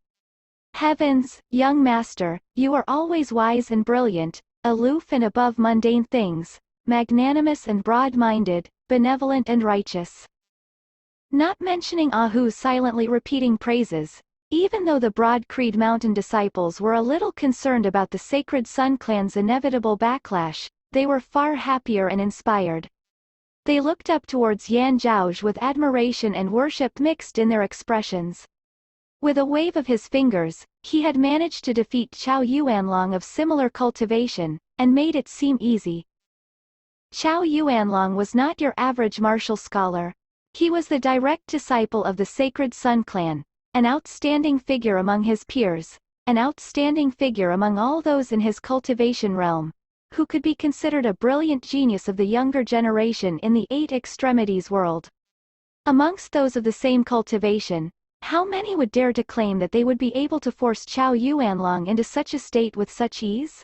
"Heavens, young master, you are always wise and brilliant, aloof and above mundane things, magnanimous and broad-minded, benevolent and righteous." Not mentioning Ahu silently repeating praises, even though the Broad Creed Mountain disciples were a little concerned about the Sacred Sun Clan's inevitable backlash, they were far happier and inspired. They looked up towards Yan Zhaoge with admiration and worship mixed in their expressions. With a wave of his fingers, he had managed to defeat Chao Yuanlong of similar cultivation, and made it seem easy. Chao Yuanlong was not your average martial scholar. He was the direct disciple of the Sacred Sun Clan, an outstanding figure among his peers, an outstanding figure among all those in his cultivation realm, who could be considered a brilliant genius of the younger generation in the Eight Extremities world. Amongst those of the same cultivation, how many would dare to claim that they would be able to force Chao Yuanlong into such a state with such ease?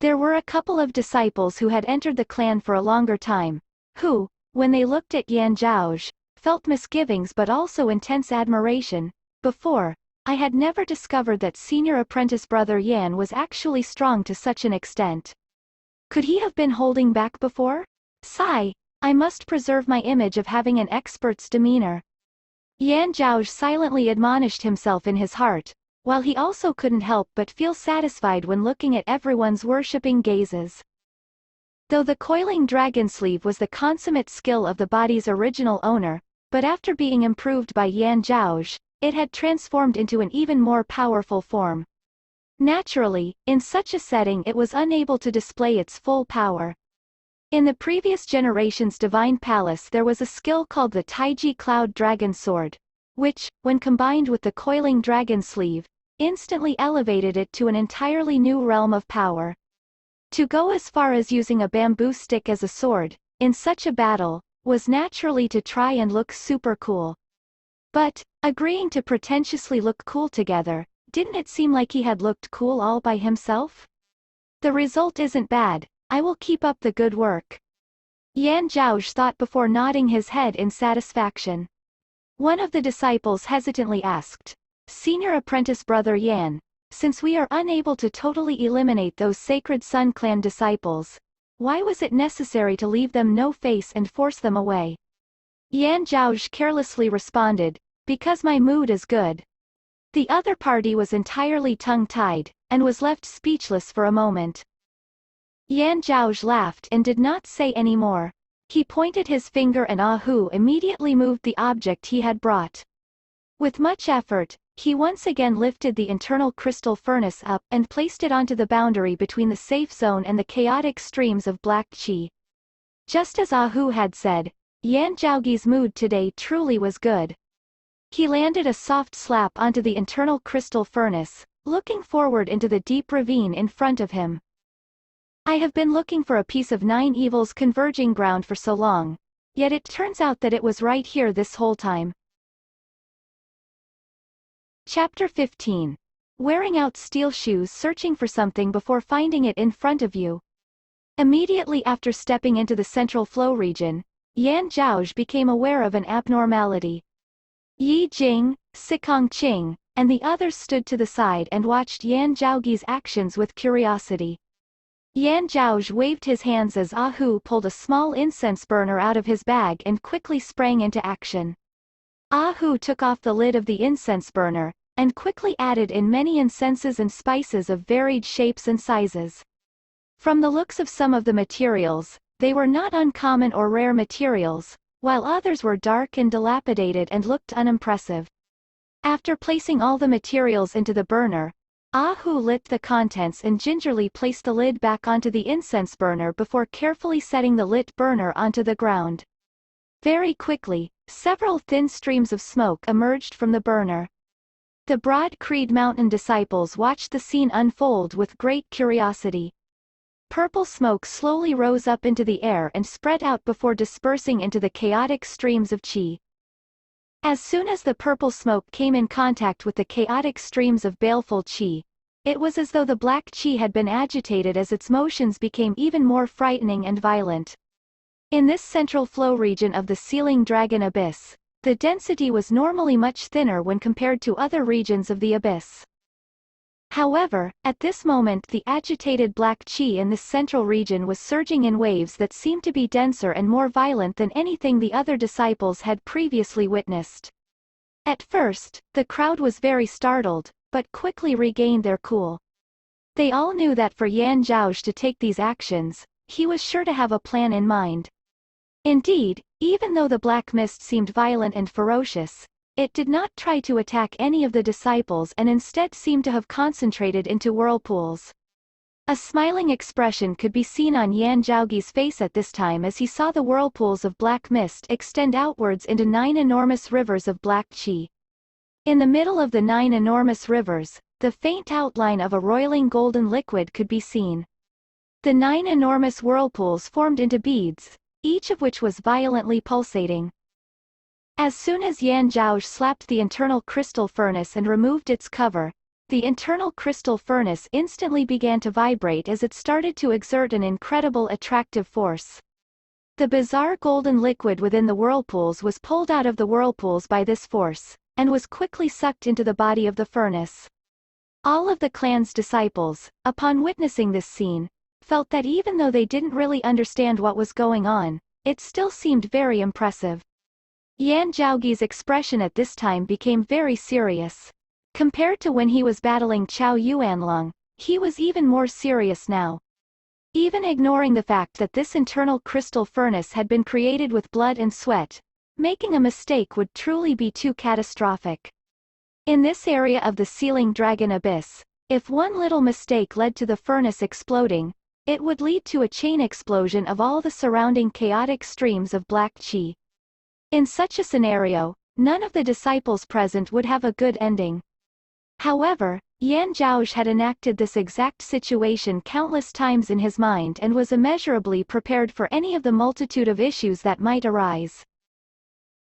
There were a couple of disciples who had entered the clan for a longer time, who, when they looked at Yan Zhaoge, felt misgivings but also intense admiration. "Before, I had never discovered that senior apprentice brother Yan was actually strong to such an extent. Could he have been holding back before? Sigh, I must preserve my image of having an expert's demeanor." Yan Zhaoge silently admonished himself in his heart, while he also couldn't help but feel satisfied when looking at everyone's worshipping gazes. Though the coiling dragon sleeve was the consummate skill of the body's original owner, but after being improved by Yan Zhaoge, it had transformed into an even more powerful form. Naturally, in such a setting it was unable to display its full power. In the previous generation's Divine Palace there was a skill called the Taiji Cloud Dragon Sword, which, when combined with the coiling dragon sleeve, instantly elevated it to an entirely new realm of power. To go as far as using a bamboo stick as a sword, in such a battle, was naturally to try and look super cool. But, agreeing to pretentiously look cool together, didn't it seem like he had looked cool all by himself? The result isn't bad, I will keep up the good work. Yan Zhaoge thought before nodding his head in satisfaction. One of the disciples hesitantly asked, "Senior apprentice brother Yan, since we are unable to totally eliminate those Sacred Sun Clan disciples, why was it necessary to leave them no face and force them away?" Yan Zhaoge carelessly responded, because my mood is good. The other party was entirely tongue-tied, and was left speechless for a moment. Yan Zhaoge laughed and did not say any more. He pointed his finger and Ah Hu immediately moved the object he had brought. With much effort, he once again lifted the internal crystal furnace up and placed it onto the boundary between the safe zone and the chaotic streams of black qi. Just as Ah Hu had said, Yan Zhaoge's mood today truly was good. He landed a soft slap onto the internal crystal furnace, looking forward into the deep ravine in front of him. I have been looking for a piece of 9 evils converging ground for so long, yet it turns out that it was right here this whole time. Chapter 15. Wearing out steel shoes, searching for something before finding it in front of you. Immediately after stepping into the central flow region, Yan Zhaoge became aware of an abnormality. Ye Jing, Sikong Qing, and the others stood to the side and watched Yan Zhaoge's actions with curiosity. Yan Zhaoge waved his hands as Ah Hu pulled a small incense burner out of his bag and quickly sprang into action. Ah Hu took off the lid of the incense burner, and quickly added in many incenses and spices of varied shapes and sizes. From the looks of some of the materials, they were not uncommon or rare materials, while others were dark and dilapidated and looked unimpressive. After placing all the materials into the burner, Ah Hu lit the contents and gingerly placed the lid back onto the incense burner before carefully setting the lit burner onto the ground. Very quickly, several thin streams of smoke emerged from the burner. The Broad Creed Mountain disciples watched the scene unfold with great curiosity. Purple smoke slowly rose up into the air and spread out before dispersing into the chaotic streams of qi. As soon as the purple smoke came in contact with the chaotic streams of baleful qi, it was as though the black qi had been agitated as its motions became even more frightening and violent. In this central flow region of the Sealing Dragon Abyss, the density was normally much thinner when compared to other regions of the abyss. However, at this moment the agitated black qi in this central region was surging in waves that seemed to be denser and more violent than anything the other disciples had previously witnessed. At first, the crowd was very startled, but quickly regained their cool. They all knew that for Yan Zhaoge to take these actions, he was sure to have a plan in mind. Indeed, even though the black mist seemed violent and ferocious, it did not try to attack any of the disciples and instead seemed to have concentrated into whirlpools. A smiling expression could be seen on Yan Zhaoge's face at this time as he saw the whirlpools of black mist extend outwards into 9 enormous rivers of black qi. In the middle of the 9 enormous rivers, the faint outline of a roiling golden liquid could be seen. The 9 enormous whirlpools formed into beads, each of which was violently pulsating. As soon as Yan Zhaoge slapped the internal crystal furnace and removed its cover, the internal crystal furnace instantly began to vibrate as it started to exert an incredible attractive force. The bizarre golden liquid within the whirlpools was pulled out of the whirlpools by this force, and was quickly sucked into the body of the furnace. All of the clan's disciples, upon witnessing this scene, felt that even though they didn't really understand what was going on, it still seemed very impressive. Yan Zhaoge's expression at this time became very serious. Compared to when he was battling Chao Yuanlong, he was even more serious now. Even ignoring the fact that this internal crystal furnace had been created with blood and sweat, making a mistake would truly be too catastrophic. In this area of the Sealing Dragon Abyss, if one little mistake led to the furnace exploding, it would lead to a chain explosion of all the surrounding chaotic streams of black qi. In such a scenario, none of the disciples present would have a good ending. However, Yan Zhaoge had enacted this exact situation countless times in his mind and was immeasurably prepared for any of the multitude of issues that might arise.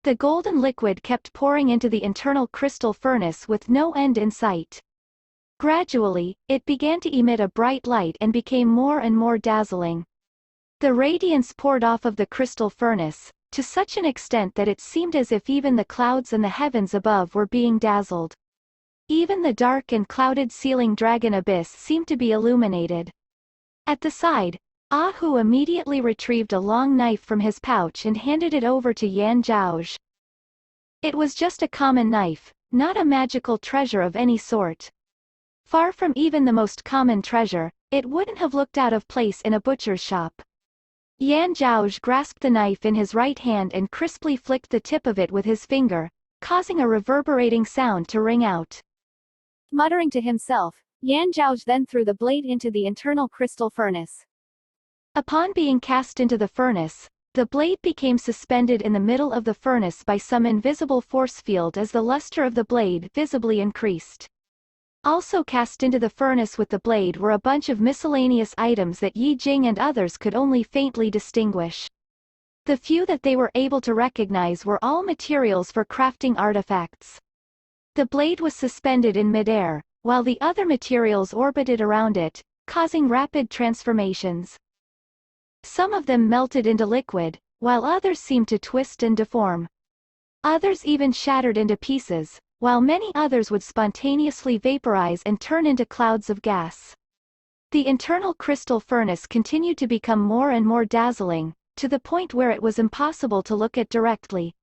The golden liquid kept pouring into the internal crystal furnace with no end in sight. Gradually, it began to emit a bright light and became more and more dazzling. The radiance poured off of the crystal furnace, to such an extent that it seemed as if even the clouds and the heavens above were being dazzled. Even the dark and clouded Sealing Dragon Abyss seemed to be illuminated. At the side, Ah Hu immediately retrieved a long knife from his pouch and handed it over to Yan Zhaoge. It was just a common knife, not a magical treasure of any sort. Far from even the most common treasure, it wouldn't have looked out of place in a butcher's shop. Yan Zhaoge grasped the knife in his right hand and crisply flicked the tip of it with his finger, causing a reverberating sound to ring out. Muttering to himself, Yan Zhaoge then threw the blade into the internal crystal furnace. Upon being cast into the furnace, the blade became suspended in the middle of the furnace by some invisible force field as the luster of the blade visibly increased. Also cast into the furnace with the blade were a bunch of miscellaneous items that Ye Jing and others could only faintly distinguish. The few that they were able to recognize were all materials for crafting artifacts. The blade was suspended in midair, while the other materials orbited around it, causing rapid transformations. Some of them melted into liquid, while others seemed to twist and deform. Others even shattered into pieces, while many others would spontaneously vaporize and turn into clouds of gas. The internal crystal furnace continued to become more and more dazzling, to the point where it was impossible to look at directly.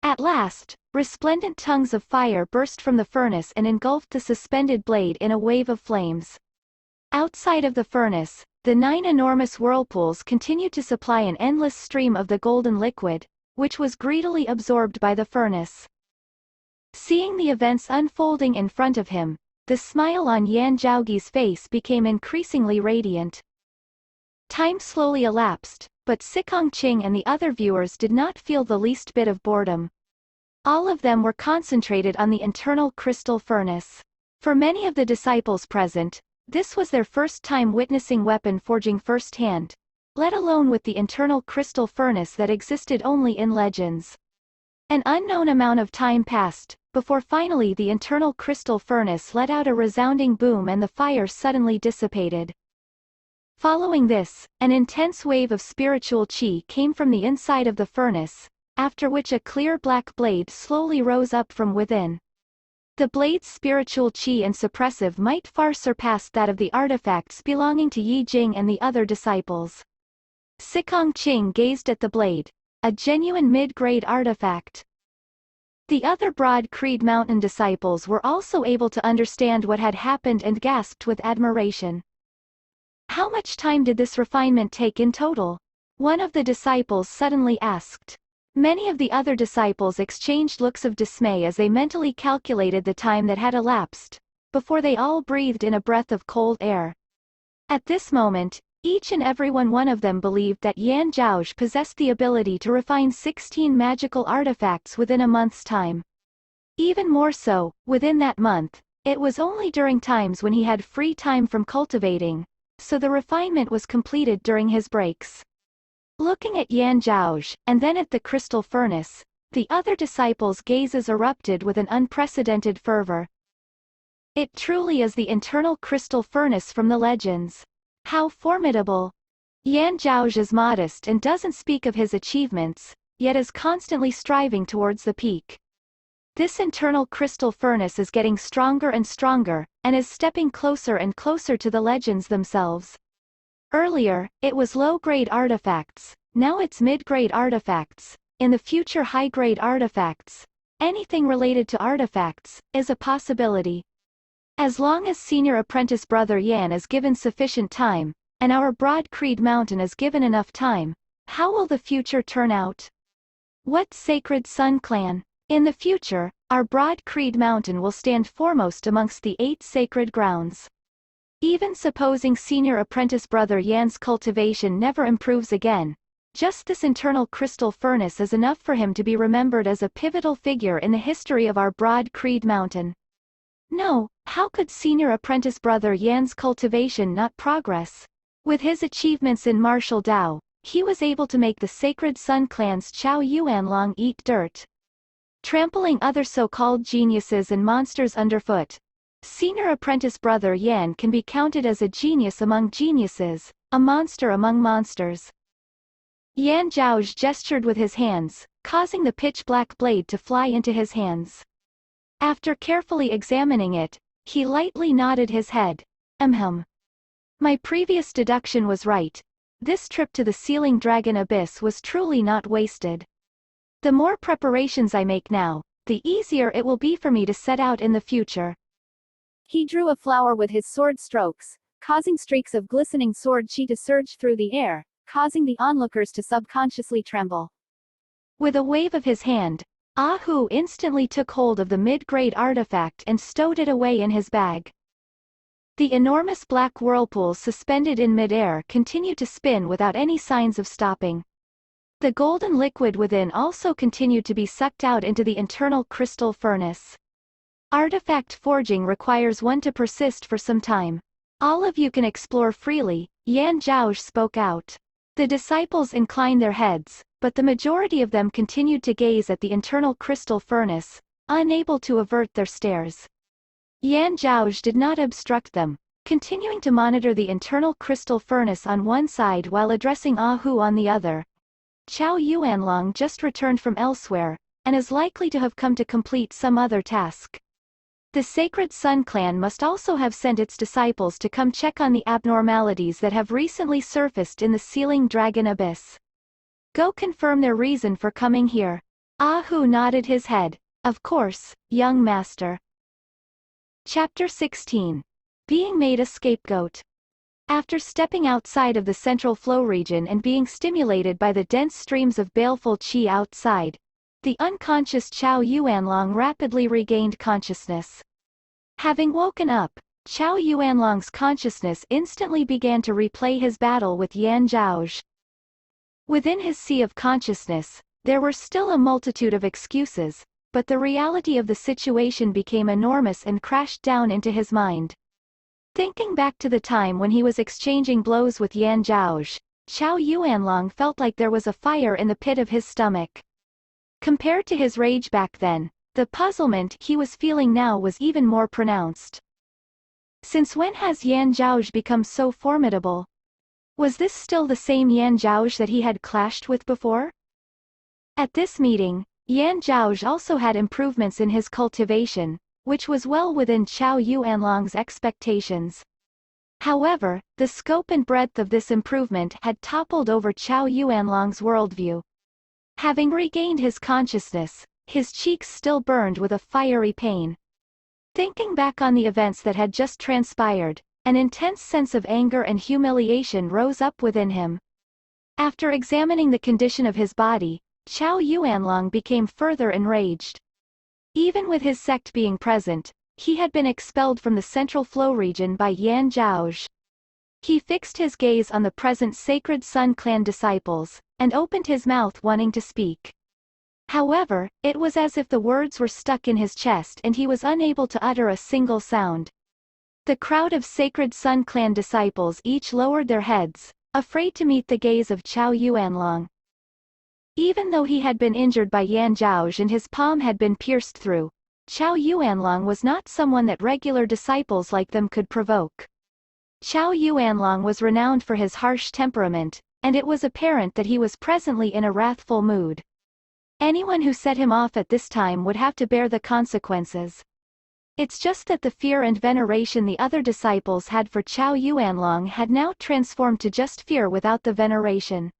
At last, resplendent tongues of fire burst from the furnace and engulfed the suspended blade in a wave of flames. Outside of the furnace, the 9 enormous whirlpools continued to supply an endless stream of the golden liquid, which was greedily absorbed by the furnace. Seeing the events unfolding in front of him, the smile on Yan Zhaoge's face became increasingly radiant. Time slowly elapsed, but Sikong-ching and the other viewers did not feel the least bit of boredom. All of them were concentrated on the internal crystal furnace. For many of the disciples present, this was their first time witnessing weapon forging firsthand, let alone with the internal crystal furnace that existed only in legends. An unknown amount of time passed, before finally the internal crystal furnace let out a resounding boom and the fire suddenly dissipated. Following this, an intense wave of spiritual qi came from the inside of the furnace, after which a clear black blade slowly rose up from within. The blade's spiritual qi and suppressive might far surpassed that of the artifacts belonging to Ye Jing and the other disciples. Sikong-ching gazed at the blade, a genuine mid-grade artifact. The other Broad Creed Mountain disciples were also able to understand what had happened and gasped with admiration. How much time did this refinement take in total? One of the disciples suddenly asked. Many of the other disciples exchanged looks of dismay as they mentally calculated the time that had elapsed, before they all breathed in a breath of cold air. At this moment, each and every one of them believed that Yan Zhaoge possessed the ability to refine 16 magical artifacts within a month's time. Even more so, within that month, it was only during times when he had free time from cultivating, so the refinement was completed during his breaks. Looking at Yan Zhaoge, and then at the crystal furnace, the other disciples' gazes erupted with an unprecedented fervor. It truly is the internal crystal furnace from the legends. How formidable! Yan Zhaoge is modest and doesn't speak of his achievements, yet is constantly striving towards the peak. This internal crystal furnace is getting stronger and stronger, and is stepping closer and closer to the legends themselves. Earlier, it was low-grade artifacts, now it's mid-grade artifacts, in the future high-grade artifacts. Anything related to artifacts is a possibility. As long as senior apprentice brother Yan is given sufficient time, and our Broad Creed Mountain is given enough time, how will the future turn out? What sacred Sun clan? In the future, our Broad Creed Mountain will stand foremost amongst the 8 sacred grounds. Even supposing senior apprentice brother Yan's cultivation never improves again, just this internal crystal furnace is enough for him to be remembered as a pivotal figure in the history of our Broad Creed Mountain. No, how could senior apprentice brother Yan's cultivation not progress? With his achievements in martial Dao, he was able to make the sacred Sun clan's Chao Yuanlong eat dirt, trampling other so-called geniuses and monsters underfoot. Senior apprentice brother Yan can be counted as a genius among geniuses, a monster among monsters. Yan Zhaoge gestured with his hands, causing the pitch-black blade to fly into his hands. After carefully examining it, he lightly nodded his head. My previous deduction was right. this trip to the Sealing Dragon Abyss was truly not wasted. The more preparations I make now, the easier it will be for me to set out in the future. He drew a flower with his sword strokes, causing streaks of glistening sword chi to surge through the air, causing the onlookers to subconsciously tremble. With a wave of his hand, Ah Hu instantly took hold of the mid-grade artifact and stowed it away in his bag. The enormous black whirlpools suspended in mid-air continued to spin without any signs of stopping. The golden liquid within also continued to be sucked out into the internal crystal furnace. Artifact forging requires one to persist for some time. All of you can explore freely, Yan Zhaoge spoke out. The disciples inclined their heads, but the majority of them continued to gaze at the internal crystal furnace, unable to avert their stares. Yan Zhaoge did not obstruct them, continuing to monitor the internal crystal furnace on one side while addressing Ah Hu on the other. Chao Yuanlong just returned from elsewhere, and is likely to have come to complete some other task. The Sacred Sun clan must also have sent its disciples to come check on the abnormalities that have recently surfaced in the Sealing Dragon Abyss. Go confirm their reason for coming here. Ah Hu nodded his head. Of course, young master. Chapter 16. Being made a scapegoat. After stepping outside of the central flow region and being stimulated by the dense streams of baleful qi outside, the unconscious Chao Yuanlong rapidly regained consciousness. Having woken up, Chao Yuanlong's consciousness instantly began to replay his battle with Yan Zhaoge. Within his sea of consciousness, there were still a multitude of excuses, but the reality of the situation became enormous and crashed down into his mind. Thinking back to the time when he was exchanging blows with Yan Zhaoge, Chao Yuanlong felt like there was a fire in the pit of his stomach. Compared to his rage back then, the puzzlement he was feeling now was even more pronounced. Since when has Yan Zhaoge become so formidable? Was this still the same Yan Zhaoge that he had clashed with before? At this meeting, Yan Zhaoge also had improvements in his cultivation, which was well within Chao Yuanlong's expectations. However, the scope and breadth of this improvement had toppled over Chao Yuanlong's worldview. Having regained his consciousness, his cheeks still burned with a fiery pain. Thinking back on the events that had just transpired, an intense sense of anger and humiliation rose up within him. After examining the condition of his body, Chao Yuanlong became further enraged. Even with his sect being present, he had been expelled from the central flow region by Yan Zhaoge. He fixed his gaze on the present Sacred Sun clan disciples, and opened his mouth wanting to speak. However, it was as if the words were stuck in his chest and he was unable to utter a single sound. The crowd of Sacred Sun clan disciples each lowered their heads, afraid to meet the gaze of Chao Yuanlong. Even though he had been injured by Yan Zhaoge and his palm had been pierced through, Chao Yuanlong was not someone that regular disciples like them could provoke. Chao Yuanlong was renowned for his harsh temperament, and it was apparent that he was presently in a wrathful mood. Anyone who set him off at this time would have to bear the consequences. It's just that the fear and veneration the other disciples had for Chao Yuanlong had now transformed to just fear without the veneration.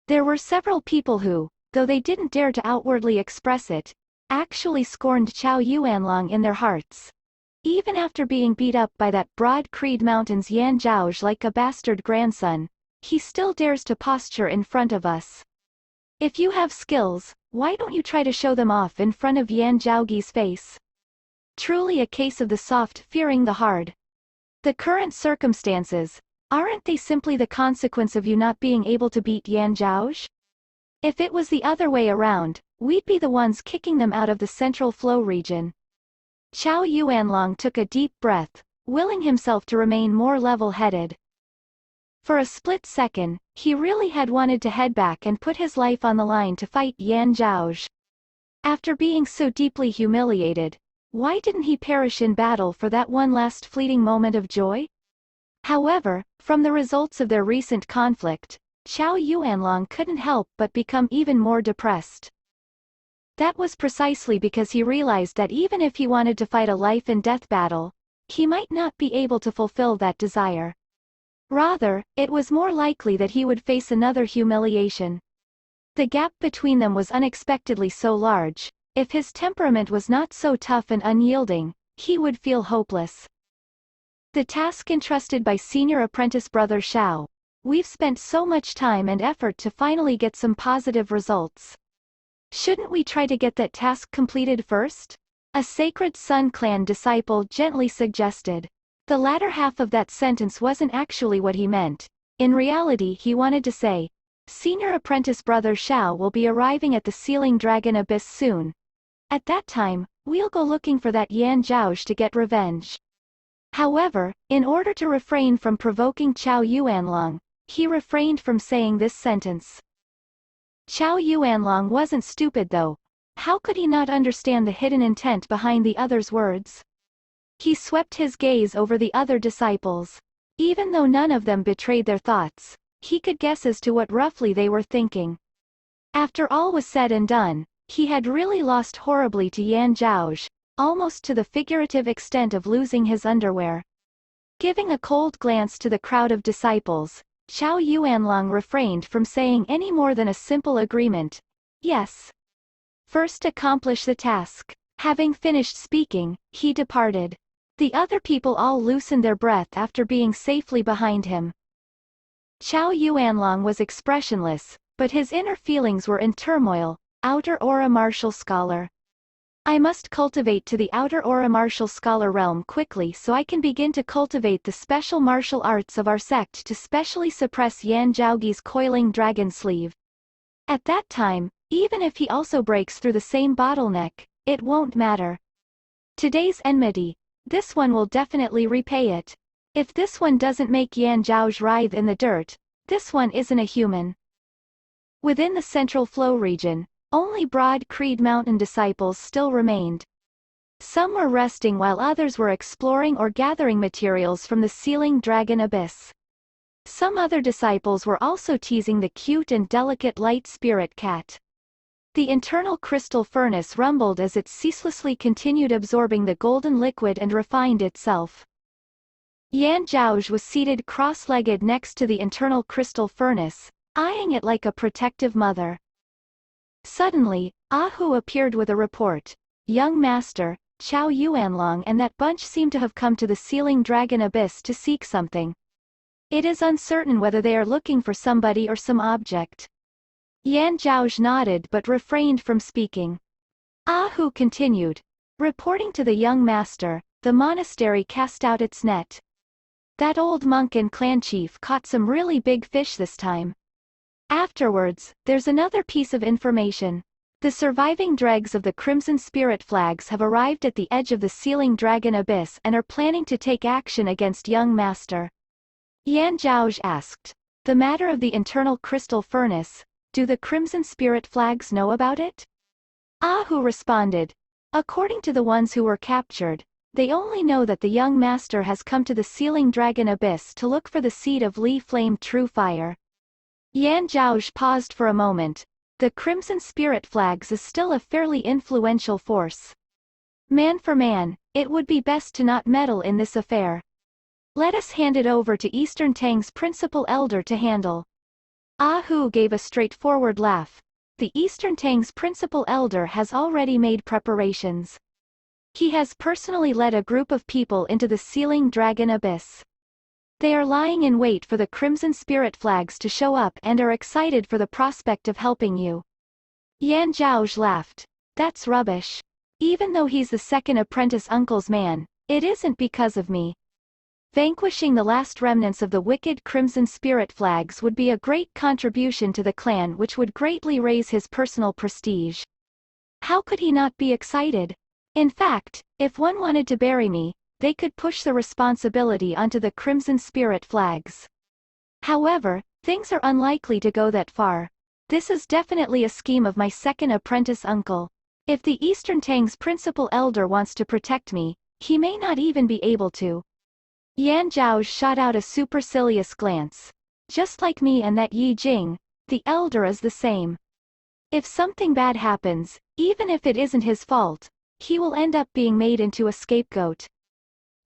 There were several people who, though they didn't dare to outwardly express it, actually scorned Chao Yuanlong in their hearts. Even after being beat up by that broad Creed Mountains Yan Zhaoge like a bastard grandson, he still dares to posture in front of us. If you have skills, why don't you try to show them off in front of Yan Zhaoge's face? Truly a case of the soft fearing the hard. The current circumstances, aren't they simply the consequence of you not being able to beat Yan Zhaoge? If it was the other way around, we'd be the ones kicking them out of the central flow region. Chao Yuanlong took a deep breath, willing himself to remain more level-headed. For a split second, he really had wanted to head back and put his life on the line to fight Yan Zhaoge. After being so deeply humiliated, why didn't he perish in battle for that one last fleeting moment of joy? However, from the results of their recent conflict, Chao Yuanlong couldn't help but become even more depressed. That was precisely because he realized that even if he wanted to fight a life-and-death battle, he might not be able to fulfill that desire. Rather, it was more likely that he would face another humiliation. The gap between them was unexpectedly so large. If his temperament was not so tough and unyielding, he would feel hopeless. The task entrusted by senior apprentice brother Xiao. We've spent so much time and effort to finally get some positive results. Shouldn't we try to get that task completed first? A Sacred Sun clan disciple gently suggested. The latter half of that sentence wasn't actually what he meant. In reality, he wanted to say, senior apprentice brother Xiao will be arriving at the Sealing Dragon Abyss soon. At that time, we'll go looking for that Yan Zhaoge to get revenge. However, in order to refrain from provoking Chao Yuanlong, he refrained from saying this sentence. Chao Yuanlong wasn't stupid though. How could he not understand the hidden intent behind the other's words? He swept his gaze over the other disciples. Even though none of them betrayed their thoughts, he could guess as to what roughly they were thinking. After all was said and done, he had really lost horribly to Yan Zhaoge, almost to the figurative extent of losing his underwear. Giving a cold glance to the crowd of disciples, Chao Yuanlong refrained from saying any more than a simple agreement. Yes. First accomplish the task. Having finished speaking, he departed. The other people all loosened their breath after being safely behind him. Chao Yuanlong was expressionless, but his inner feelings were in turmoil. Outer Aura Martial Scholar. I must cultivate to the Outer Aura Martial Scholar realm quickly so I can begin to cultivate the special martial arts of our sect to specially suppress Yan Zhaoge's coiling dragon sleeve. At that time, even if he also breaks through the same bottleneck, it won't matter. Today's enmity, this one will definitely repay it. If this one doesn't make Yan Zhaoge writhe in the dirt, this one isn't a human. Within the central flow region, only Broad Creed Mountain disciples still remained. Some were resting while others were exploring or gathering materials from the Sealing Dragon Abyss. Some other disciples were also teasing the cute and delicate light spirit cat. The internal crystal furnace rumbled as it ceaselessly continued absorbing the golden liquid and refined itself. Yan Zhaoge was seated cross-legged next to the internal crystal furnace, eyeing it like a protective mother. Suddenly, Ahu appeared with a report. Young Master, Chao Yuanlong and that bunch seem to have come to the Sealing Dragon Abyss to seek something. It is uncertain whether they are looking for somebody or some object. Yan Zhaoge nodded but refrained from speaking. Ahu continued. Reporting to the young master, the monastery cast out its net. That old monk and clan chief caught some really big fish this time. Afterwards, there's another piece of information. The surviving dregs of the Crimson Spirit Flags have arrived at the edge of the Sealing Dragon Abyss and are planning to take action against young master. Yan Zhaoge asked. The matter of the internal crystal furnace, do the Crimson Spirit Flags know about it? Ahu responded. According to the ones who were captured, they only know that the young master has come to the Sealing Dragon Abyss to look for the seed of Li Flame True Fire. Yan Zhaoge paused for a moment. The Crimson Spirit Flags is still a fairly influential force. Man for man, it would be best to not meddle in this affair. Let us hand it over to Eastern Tang's principal elder to handle. Ahu gave a straightforward laugh. The Eastern Tang's principal elder has already made preparations. He has personally led a group of people into the Sealing Dragon Abyss. They are lying in wait for the Crimson Spirit Flags to show up and are excited for the prospect of helping you. Yan Zhaoge laughed. That's rubbish. Even though he's the second apprentice uncle's man, it isn't because of me. Vanquishing the last remnants of the wicked Crimson Spirit Flags would be a great contribution to the clan which would greatly raise his personal prestige. How could he not be excited? In fact, if one wanted to bury me, they could push the responsibility onto the Crimson Spirit Flags. However, things are unlikely to go that far. This is definitely a scheme of my second apprentice uncle. If the Eastern Tang's principal elder wants to protect me, he may not even be able to. Yan Zhaoge shot out a supercilious glance. Just like me and that Ye Jing, the elder is the same. If something bad happens, even if it isn't his fault, he will end up being made into a scapegoat.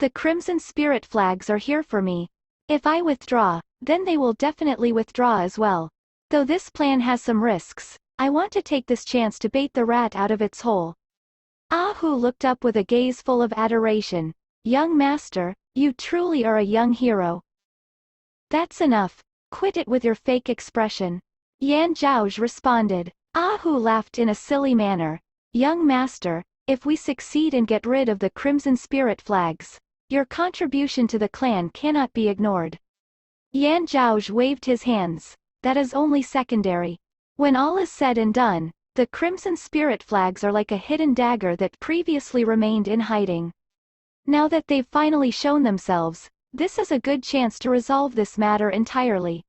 The Crimson Spirit Flags are here for me. If I withdraw, then they will definitely withdraw as well. Though this plan has some risks, I want to take this chance to bait the rat out of its hole. Ah Hu looked up with a gaze full of adoration. Young master, you truly are a young hero. That's enough. Quit it with your fake expression. Yan Zhaoge responded. Ah Hu laughed in a silly manner. Young master, if we succeed and get rid of the Crimson Spirit flags, your contribution to the clan cannot be ignored. Yan Zhaoge waved his hands. That is only secondary. When all is said and done, the Crimson Spirit flags are like a hidden dagger that previously remained in hiding. Now that they've finally shown themselves, this is a good chance to resolve this matter entirely.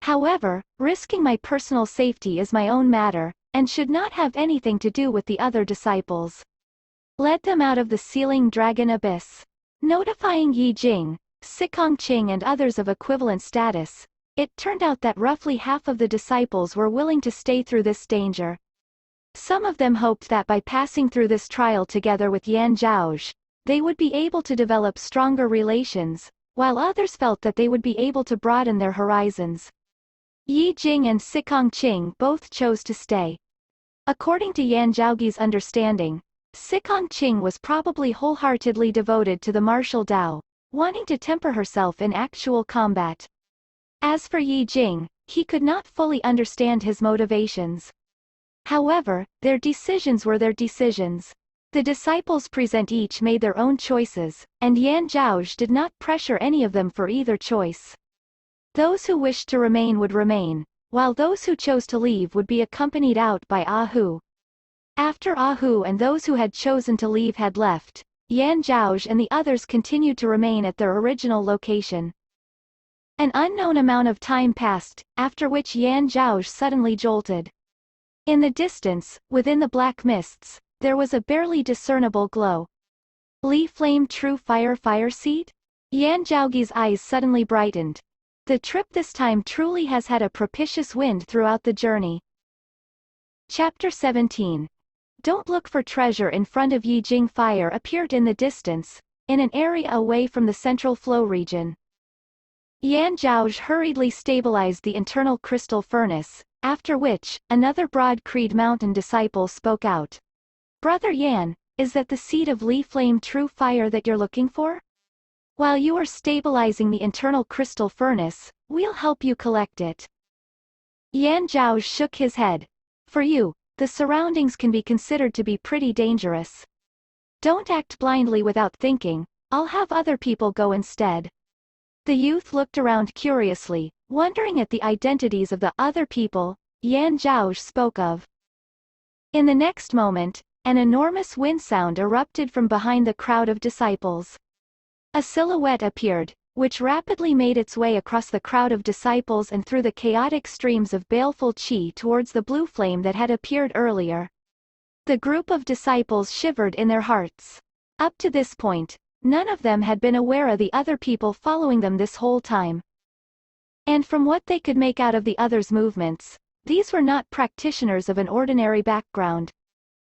However, risking my personal safety is my own matter, and should not have anything to do with the other disciples. Led them out of the sealing dragon abyss. Notifying Ye Jing, Sikongqing and others of equivalent status, it turned out that roughly half of the disciples were willing to stay through this danger. Some of them hoped that by passing through this trial together with Yan Zhaoge, they would be able to develop stronger relations, while others felt that they would be able to broaden their horizons. Ye Jing and Sikongqing both chose to stay. According to Yan Zhaoge's understanding, Sikongqing was probably wholeheartedly devoted to the martial Dao, wanting to temper herself in actual combat. As for Ye Jing, he could not fully understand his motivations. However, their decisions were their decisions. The disciples present each made their own choices, and Yan Zhaoge did not pressure any of them for either choice. Those who wished to remain would remain, while those who chose to leave would be accompanied out by Ah Hu. After Ah Hu and those who had chosen to leave had left, Yan Zhaoge and the others continued to remain at their original location. An unknown amount of time passed, after which Yan Zhaoge suddenly jolted. In the distance, within the black mists, there was a barely discernible glow. Li Flame True Fire Seed? Yan Zhaoge's eyes suddenly brightened. The trip this time truly has had a propitious wind throughout the journey. Chapter 17. Don't look for treasure in front of Ye Jing. Fire appeared in the distance, in an area away from the central flow region. Yan Zhaoge hurriedly stabilized the internal crystal furnace, after which, another broad Creed Mountain disciple spoke out. Brother Yan, is that the seed of Li Flame True Fire that you're looking for? While you are stabilizing the internal crystal furnace, we'll help you collect it. Yan Zhaoge shook his head. For you, the surroundings can be considered to be pretty dangerous. Don't act blindly without thinking, I'll have other people go instead. The youth looked around curiously, wondering at the identities of the other people Yan Zhaoge spoke of. In the next moment, an enormous wind sound erupted from behind the crowd of disciples. A silhouette appeared, which rapidly made its way across the crowd of disciples and through the chaotic streams of baleful qi towards the blue flame that had appeared earlier. The group of disciples shivered in their hearts. Up to this point, none of them had been aware of the other people following them this whole time. And from what they could make out of the others' movements, these were not practitioners of an ordinary background.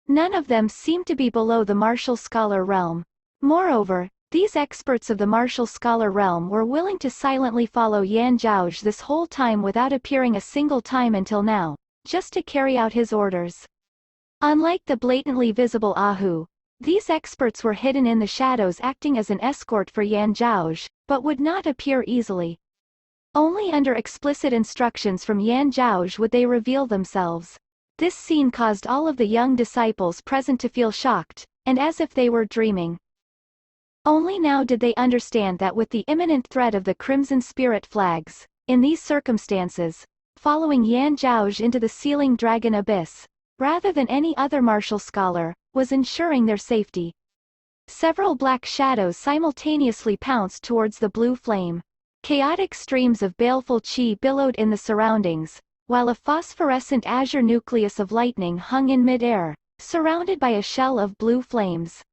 None of them seemed to be below the martial scholar realm. Moreover, these experts of the martial scholar realm were willing to silently follow Yan Zhaoge this whole time without appearing a single time until now, just to carry out his orders. Unlike the blatantly visible Ah Hu, these experts were hidden in the shadows acting as an escort for Yan Zhaoge, but would not appear easily. Only under explicit instructions from Yan Zhaoge would they reveal themselves. This scene caused all of the young disciples present to feel shocked, and as if they were dreaming. Only now did they understand that with the imminent threat of the Crimson Spirit flags, in these circumstances, following Yan Zhaoge into the sealing dragon abyss, rather than any other martial scholar, was ensuring their safety. Several black shadows simultaneously pounced towards the blue flame. Chaotic streams of baleful qi billowed in the surroundings, while a phosphorescent azure nucleus of lightning hung in mid-air, surrounded by a shell of blue flames.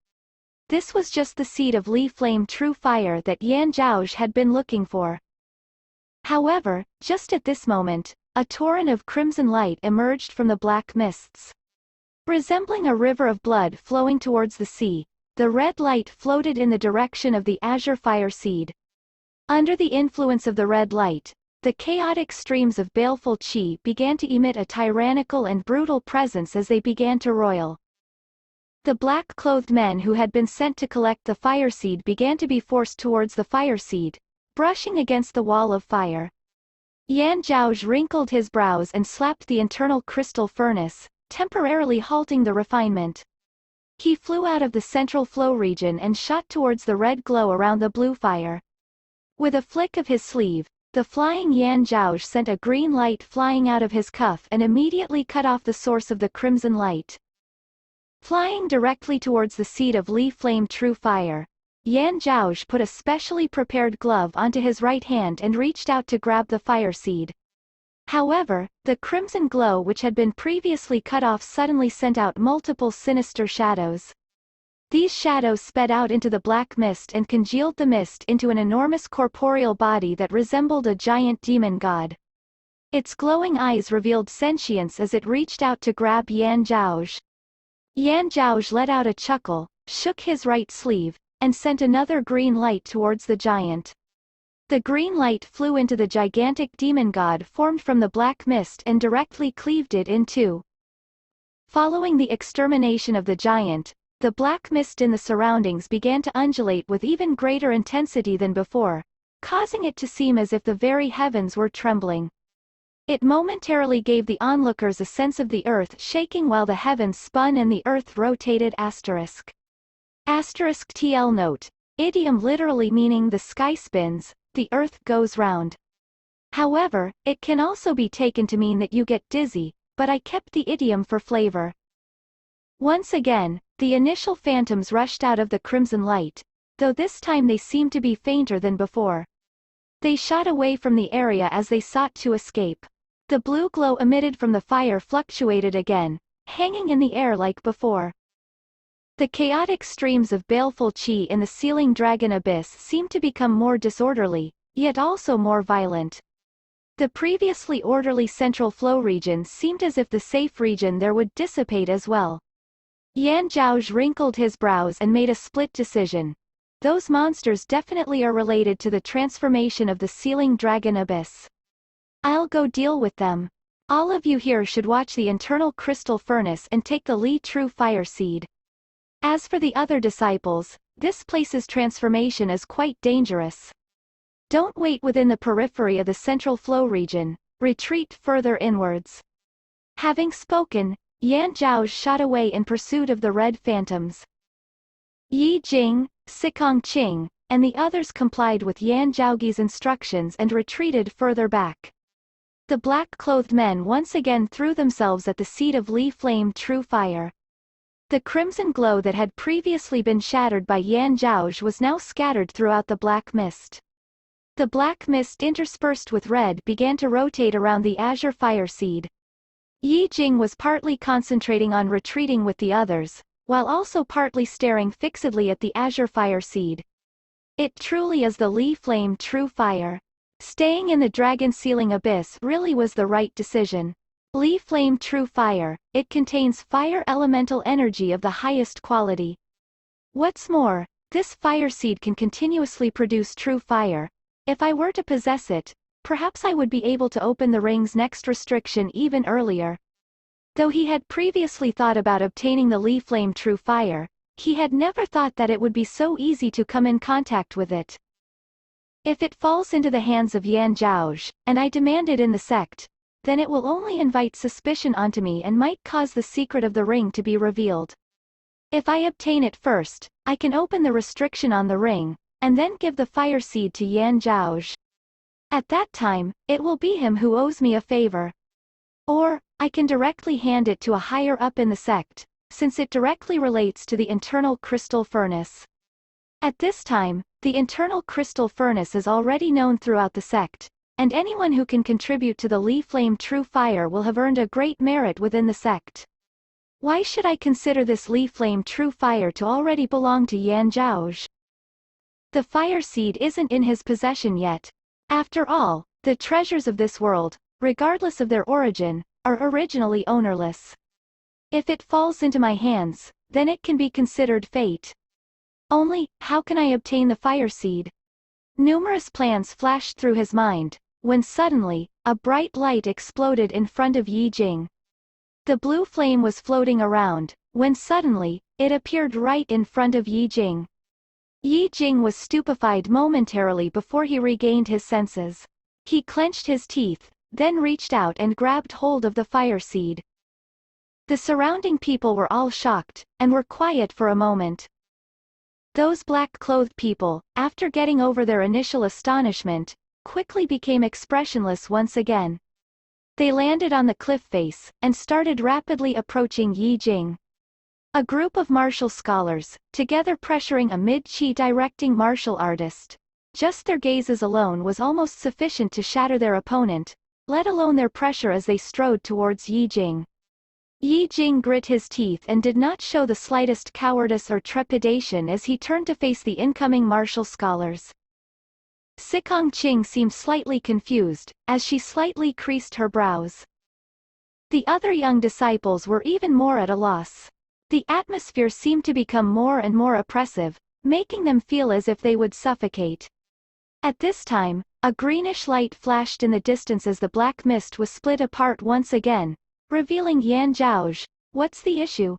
This was just the seed of Li Flame True Fire that Yan Zhaoge had been looking for. However, just at this moment, a torrent of crimson light emerged from the black mists. Resembling a river of blood flowing towards the sea, the red light floated in the direction of the azure fire seed. Under the influence of the red light, the chaotic streams of baleful qi began to emit a tyrannical and brutal presence as they began to roil. The black-clothed men who had been sent to collect the fire seed began to be forced towards the fire seed, brushing against the wall of fire. Yan Zhaoge wrinkled his brows and slapped the internal crystal furnace, temporarily halting the refinement. He flew out of the central flow region and shot towards the red glow around the blue fire. With a flick of his sleeve, the flying Yan Zhaoge sent a green light flying out of his cuff and immediately cut off the source of the crimson light. Flying directly towards the seed of Li Flame True Fire, Yan Zhaoge put a specially prepared glove onto his right hand and reached out to grab the fire seed. However, the crimson glow which had been previously cut off suddenly sent out multiple sinister shadows. These shadows sped out into the black mist and congealed the mist into an enormous corporeal body that resembled a giant demon god. Its glowing eyes revealed sentience as it reached out to grab Yan Zhaoge. Yan Zhaoge let out a chuckle, shook his right sleeve, and sent another green light towards the giant. The green light flew into the gigantic demon god formed from the black mist and directly cleaved it in two. Following the extermination of the giant, the black mist in the surroundings began to undulate with even greater intensity than before, causing it to seem as if the very heavens were trembling. It momentarily gave the onlookers a sense of the earth shaking while the heavens spun and the earth rotated. TL note. Idiom literally meaning the sky spins, the earth goes round. However, it can also be taken to mean that you get dizzy, but I kept the idiom for flavor. Once again, the initial phantoms rushed out of the crimson light, though this time they seemed to be fainter than before. They shot away from the area as they sought to escape. The blue glow emitted from the fire fluctuated again, hanging in the air like before. The chaotic streams of baleful qi in the sealing dragon abyss seemed to become more disorderly, yet also more violent. The previously orderly central flow region seemed as if the safe region there would dissipate as well. Yan Zhaoge wrinkled his brows and made a split decision. Those monsters definitely are related to the transformation of the sealing dragon abyss. I'll go deal with them. All of you here should watch the internal crystal furnace and take the Li True Fire Seed. As for the other disciples, this place's transformation is quite dangerous. Don't wait within the periphery of the central flow region, retreat further inwards. Having spoken, Yan Zhaoge shot away in pursuit of the red phantoms. Ye Jing, Sikong Qing, and the others complied with Yan Zhaoge's instructions and retreated further back. The black-clothed men once again threw themselves at the seed of Li Flame True Fire. The crimson glow that had previously been shattered by Yan Zhaoge was now scattered throughout the black mist. The black mist interspersed with red began to rotate around the azure fire seed. Ye Jing was partly concentrating on retreating with the others, while also partly staring fixedly at the azure fire seed. It truly is the Li Flame True Fire. Staying in the dragon sealing abyss really was the right decision. Li Flame True Fire, it contains fire elemental energy of the highest quality. What's more, this fire seed can continuously produce true fire. If I were to possess it, perhaps I would be able to open the ring's next restriction even earlier. Though he had previously thought about obtaining the Li Flame True Fire, he had never thought that it would be so easy to come in contact with it. If it falls into the hands of Yan Zhaoge, and I demand it in the sect, then it will only invite suspicion onto me and might cause the secret of the ring to be revealed. If I obtain it first, I can open the restriction on the ring, and then give the fire seed to Yan Zhaoge. At that time, it will be him who owes me a favor. Or, I can directly hand it to a higher up in the sect, since it directly relates to the internal crystal furnace. At this time, the internal crystal furnace is already known throughout the sect, and anyone who can contribute to the Li Flame True Fire will have earned a great merit within the sect. Why should I consider this Li Flame True Fire to already belong to Yan Zhaoge? The fire seed isn't in his possession yet. After all, the treasures of this world, regardless of their origin, are originally ownerless. If it falls into my hands, then it can be considered fate. Only, how can I obtain the fire seed? Numerous plans flashed through his mind, when suddenly, a bright light exploded in front of Ye Jing. The blue flame was floating around, when suddenly, it appeared right in front of Ye Jing. Ye Jing was stupefied momentarily before he regained his senses. He clenched his teeth, then reached out and grabbed hold of the fire seed. The surrounding people were all shocked, and were quiet for a moment. Those black-clothed people, after getting over their initial astonishment, quickly became expressionless once again. They landed on the cliff face, and started rapidly approaching Ye Jing. A group of martial scholars, together pressuring a mid-chi directing martial artist. Just their gazes alone was almost sufficient to shatter their opponent, let alone their pressure as they strode towards Ye Jing. Ye Jing grit his teeth and did not show the slightest cowardice or trepidation as he turned to face the incoming martial scholars. Sikong Qing seemed slightly confused, as she slightly creased her brows. The other young disciples were even more at a loss. The atmosphere seemed to become more and more oppressive, making them feel as if they would suffocate. At this time, a greenish light flashed in the distance as the black mist was split apart once again, revealing Yan Zhaoge. "What's the issue?"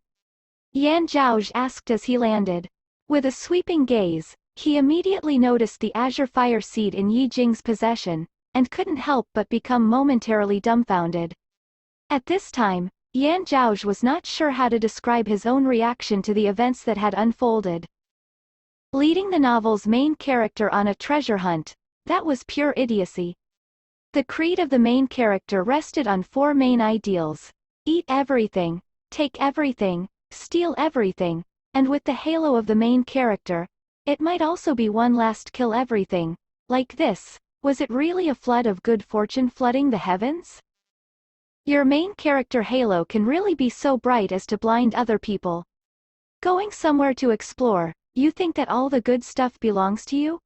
Yan Zhaoge asked as he landed. With a sweeping gaze, he immediately noticed the azure fire seed in Ye Jing's possession, and couldn't help but become momentarily dumbfounded. At this time, Yan Zhaoge was not sure how to describe his own reaction to the events that had unfolded. Leading the novel's main character on a treasure hunt, that was pure idiocy. The creed of the main character rested on four main ideals: eat everything, take everything, steal everything, and with the halo of the main character, it might also be one last kill everything. Like this, was it really a flood of good fortune flooding the heavens? Your main character halo can really be so bright as to blind other people. Going somewhere to explore, you think that all the good stuff belongs to you?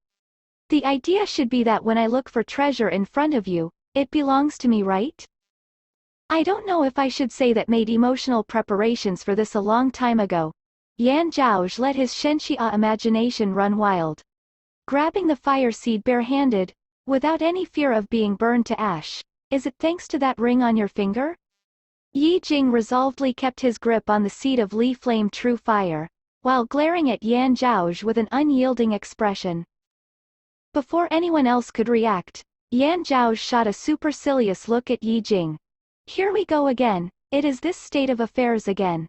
The idea should be that when I look for treasure in front of you, it belongs to me, right? I don't know if I should say that made emotional preparations for this a long time ago. Yan Zhaoge let his shenxia imagination run wild. Grabbing the fire seed barehanded, without any fear of being burned to ash. Is it thanks to that ring on your finger? Ye Jing resolvedly kept his grip on the seed of Li Flame True Fire, while glaring at Yan Zhaoge with an unyielding expression. Before anyone else could react, Yan Zhaoge shot a supercilious look at Ye Jing. Here we go again, it is this state of affairs again.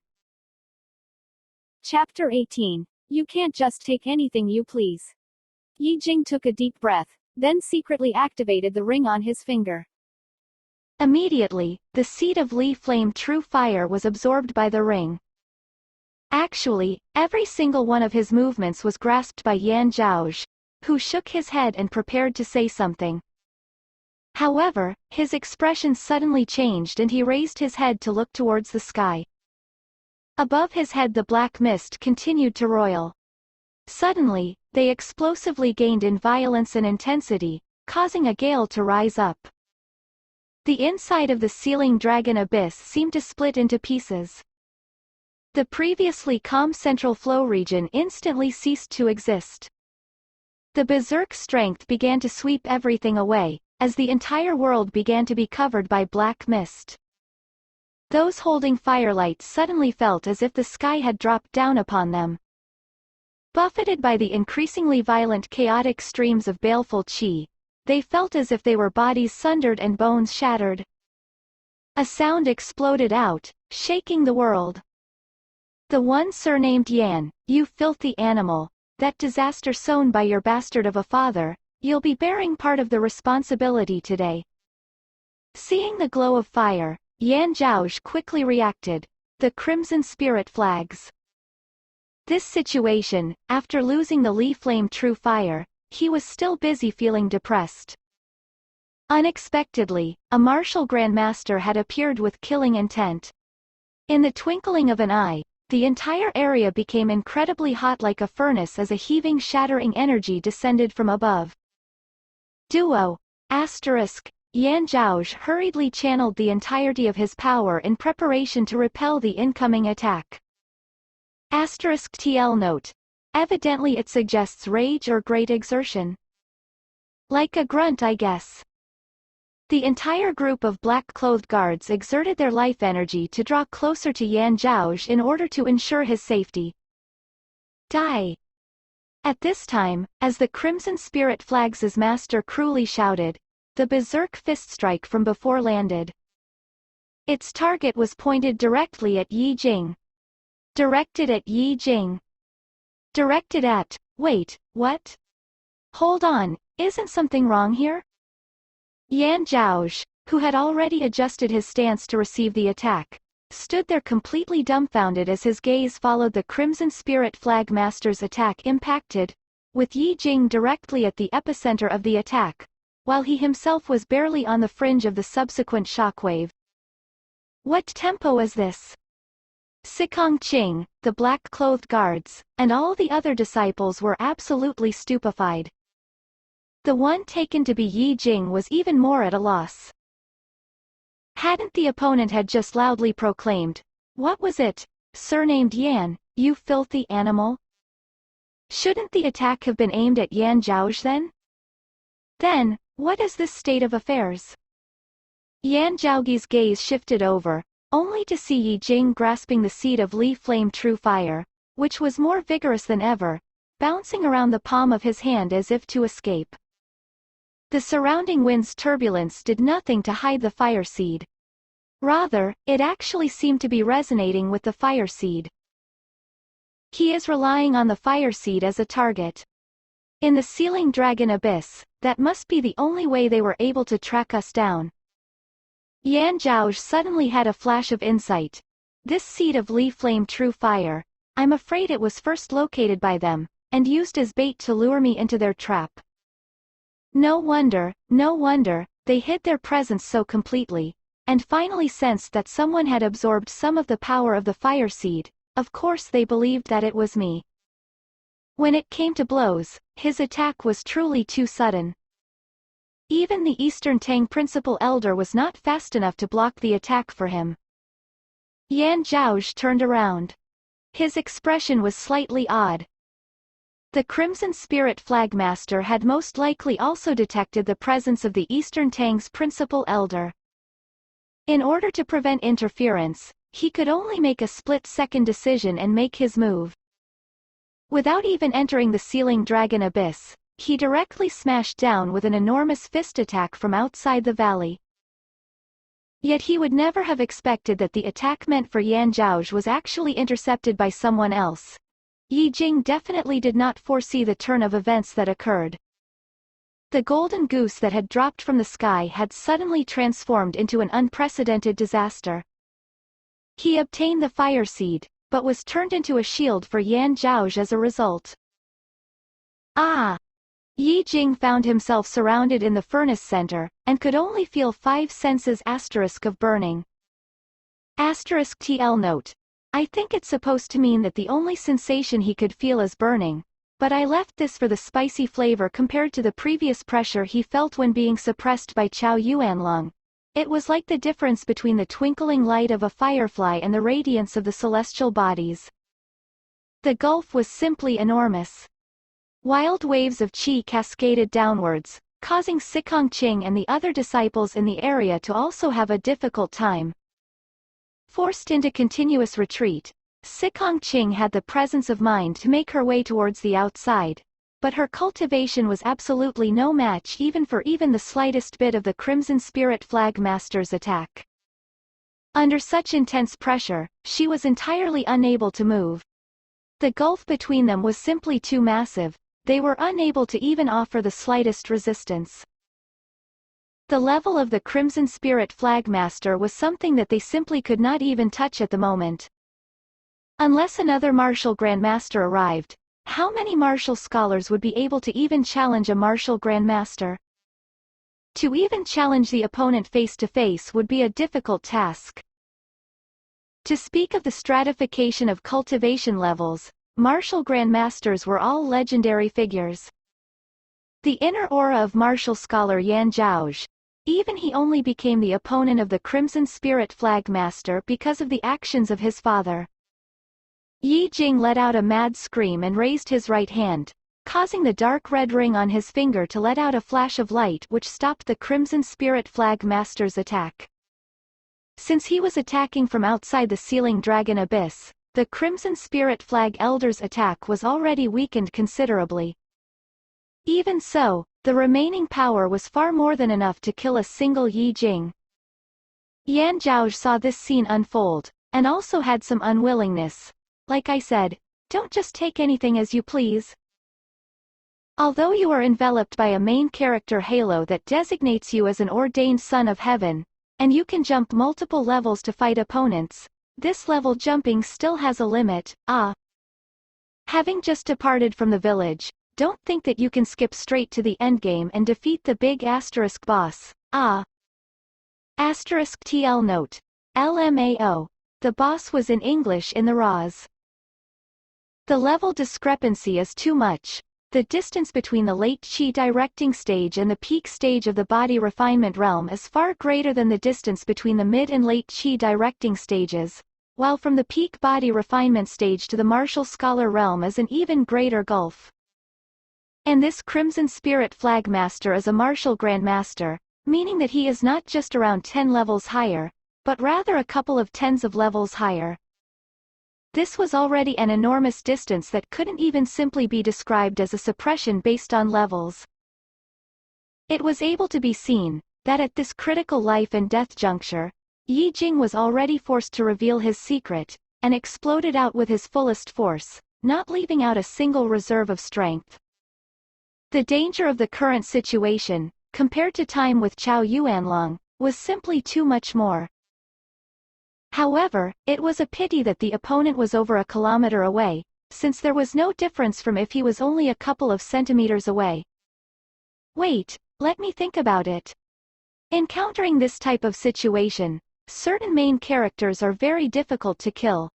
Chapter 18. You can't just take anything you please. Ye Jing took a deep breath, then secretly activated the ring on his finger. Immediately, the seed of Li Flame True Fire was absorbed by the ring. Actually, every single one of his movements was grasped by Yan Zhaoge, who shook his head and prepared to say something. However, his expression suddenly changed and he raised his head to look towards the sky. Above his head the black mist continued to roil. Suddenly, they explosively gained in violence and intensity, causing a gale to rise up. The inside of the ceiling dragon abyss seemed to split into pieces. The previously calm central flow region instantly ceased to exist. The berserk strength began to sweep everything away, as the entire world began to be covered by black mist. Those holding firelight suddenly felt as if the sky had dropped down upon them. Buffeted by the increasingly violent chaotic streams of baleful qi, they felt as if they were bodies sundered and bones shattered. A sound exploded out, shaking the world. The one surnamed Yan, you filthy animal, that disaster sown by your bastard of a father, you'll be bearing part of the responsibility today. Seeing the glow of fire, Yan Zhaoge quickly reacted. The crimson spirit flags. This situation, after losing the Li Flame True Fire, he was still busy feeling depressed. Unexpectedly, a martial grandmaster had appeared with killing intent. In the twinkling of an eye, the entire area became incredibly hot like a furnace as a heaving shattering energy descended from above. Duo. Yan Zhaoge hurriedly channeled the entirety of his power in preparation to repel the incoming attack. TL note. Evidently it suggests rage or great exertion. Like a grunt, I guess. The entire group of black-clothed guards exerted their life energy to draw closer to Yan Zhaoge in order to ensure his safety. Die! At this time, as the Crimson Spirit Flags' master cruelly shouted, the berserk fist strike from before landed. Its target was pointed directly at Ye Jing. Directed at Ye Jing. Directed at, wait, what? Hold on, isn't something wrong here? Yan Zhaoge, who had already adjusted his stance to receive the attack, stood there completely dumbfounded as his gaze followed the Crimson Spirit Flag Master's attack impacted, with Ye Jing directly at the epicenter of the attack, while he himself was barely on the fringe of the subsequent shockwave. What tempo is this? Sikong Qing, the black-clothed guards, and all the other disciples were absolutely stupefied. The one taken to be Ye Jing was even more at a loss. Hadn't the opponent had just loudly proclaimed, "What was it, surnamed Yan, you filthy animal?" Shouldn't the attack have been aimed at Yan Zhaoge then? Then, what is this state of affairs? Yan Zhaoge's gaze shifted over, only to see Ye Jing grasping the seed of Li Flame True Fire, which was more vigorous than ever, bouncing around the palm of his hand as if to escape. The surrounding wind's turbulence did nothing to hide the fire seed. Rather, it actually seemed to be resonating with the fire seed. He is relying on the fire seed as a target. In the Sealing Dragon Abyss, that must be the only way they were able to track us down. Yan Zhaoge suddenly had a flash of insight. This seed of Li Flame True Fire, I'm afraid it was first located by them, and used as bait to lure me into their trap. No wonder, they hid their presence so completely, and finally sensed that someone had absorbed some of the power of the fire seed. Of course they believed that it was me. When it came to blows, his attack was truly too sudden. Even the Eastern Tang Principal Elder was not fast enough to block the attack for him. Yan Zhaoge turned around. His expression was slightly odd. The Crimson Spirit Flagmaster had most likely also detected the presence of the Eastern Tang's Principal Elder. In order to prevent interference, he could only make a split-second decision and make his move. Without even entering the Sealing Dragon Abyss, he directly smashed down with an enormous fist attack from outside the valley. Yet he would never have expected that the attack meant for Yan Zhaoge was actually intercepted by someone else. Ye Jing definitely did not foresee the turn of events that occurred. The golden goose that had dropped from the sky had suddenly transformed into an unprecedented disaster. He obtained the fire seed, but was turned into a shield for Yan Zhaoge as a result. Ah! Ye Jing found himself surrounded in the furnace center, and could only feel 5 senses of burning. TL note. I think it's supposed to mean that the only sensation he could feel is burning, but I left this for the spicy flavor compared to the previous pressure he felt when being suppressed by Chao Yuanlong. It was like the difference between the twinkling light of a firefly and the radiance of the celestial bodies. The gulf was simply enormous. Wild waves of qi cascaded downwards, causing Sikong Qing and the other disciples in the area to also have a difficult time. Forced into continuous retreat, Sikong Qing had the presence of mind to make her way towards the outside, but her cultivation was absolutely no match even for the slightest bit of the Crimson Spirit Flagmaster's attack. Under such intense pressure, she was entirely unable to move. The gulf between them was simply too massive, they were unable to even offer the slightest resistance. The level of the Crimson Spirit Flagmaster was something that they simply could not even touch at the moment. Unless another martial grandmaster arrived, how many martial scholars would be able to even challenge a martial grandmaster? To even challenge the opponent face to face would be a difficult task. To speak of the stratification of cultivation levels, martial grandmasters were all legendary figures. The inner aura of martial scholar Yan Zhaoge, even he only became the opponent of the Crimson Spirit Flagmaster because of the actions of his father. Ye Jing let out a mad scream and raised his right hand, causing the dark red ring on his finger to let out a flash of light which stopped the Crimson Spirit Flag Master's attack. Since he was attacking from outside the Sealing Dragon Abyss, the Crimson Spirit Flag Elder's attack was already weakened considerably. Even so, the remaining power was far more than enough to kill a single Ye Jing. Yan Zhaoge saw this scene unfold, and also had some unwillingness. Like I said, don't just take anything as you please. Although you are enveloped by a main character halo that designates you as an ordained son of heaven, and you can jump multiple levels to fight opponents, this level jumping still has a limit. Having just departed from the village, don't think that you can skip straight to the endgame and defeat the big asterisk boss. Asterisk TL note. LMAO. The boss was in English in the RAWs. The level discrepancy is too much. The distance between the late Qi directing stage and the peak stage of the body refinement realm is far greater than the distance between the mid and late Qi directing stages, while from the peak body refinement stage to the martial scholar realm is an even greater gulf. And this Crimson Spirit Flag Master is a martial grandmaster, meaning that he is not just around 10 levels higher, but rather a couple of tens of levels higher. This was already an enormous distance that couldn't even simply be described as a suppression based on levels. It was able to be seen that at this critical life and death juncture, Ye Jing was already forced to reveal his secret, and exploded out with his fullest force, not leaving out a single reserve of strength. The danger of the current situation, compared to time with Chao Yuanlong, was simply too much more. However, it was a pity that the opponent was over a kilometer away, since there was no difference from if he was only a couple of centimeters away. Wait, let me think about it. Encountering this type of situation, certain main characters are very difficult to kill.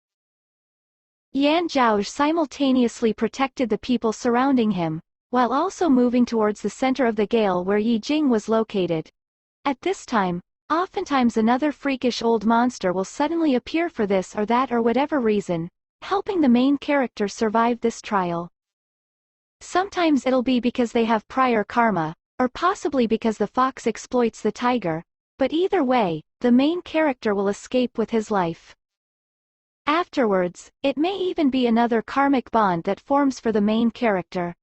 Yan Zhaoge simultaneously protected the people surrounding him, while also moving towards the center of the gale where Ye Jing was located. At this time, oftentimes another freakish old monster will suddenly appear for this or that or whatever reason, helping the main character survive this trial. Sometimes it'll be because they have prior karma, or possibly because the fox exploits the tiger, but either way, the main character will escape with his life. Afterwards, it may even be another karmic bond that forms for the main character.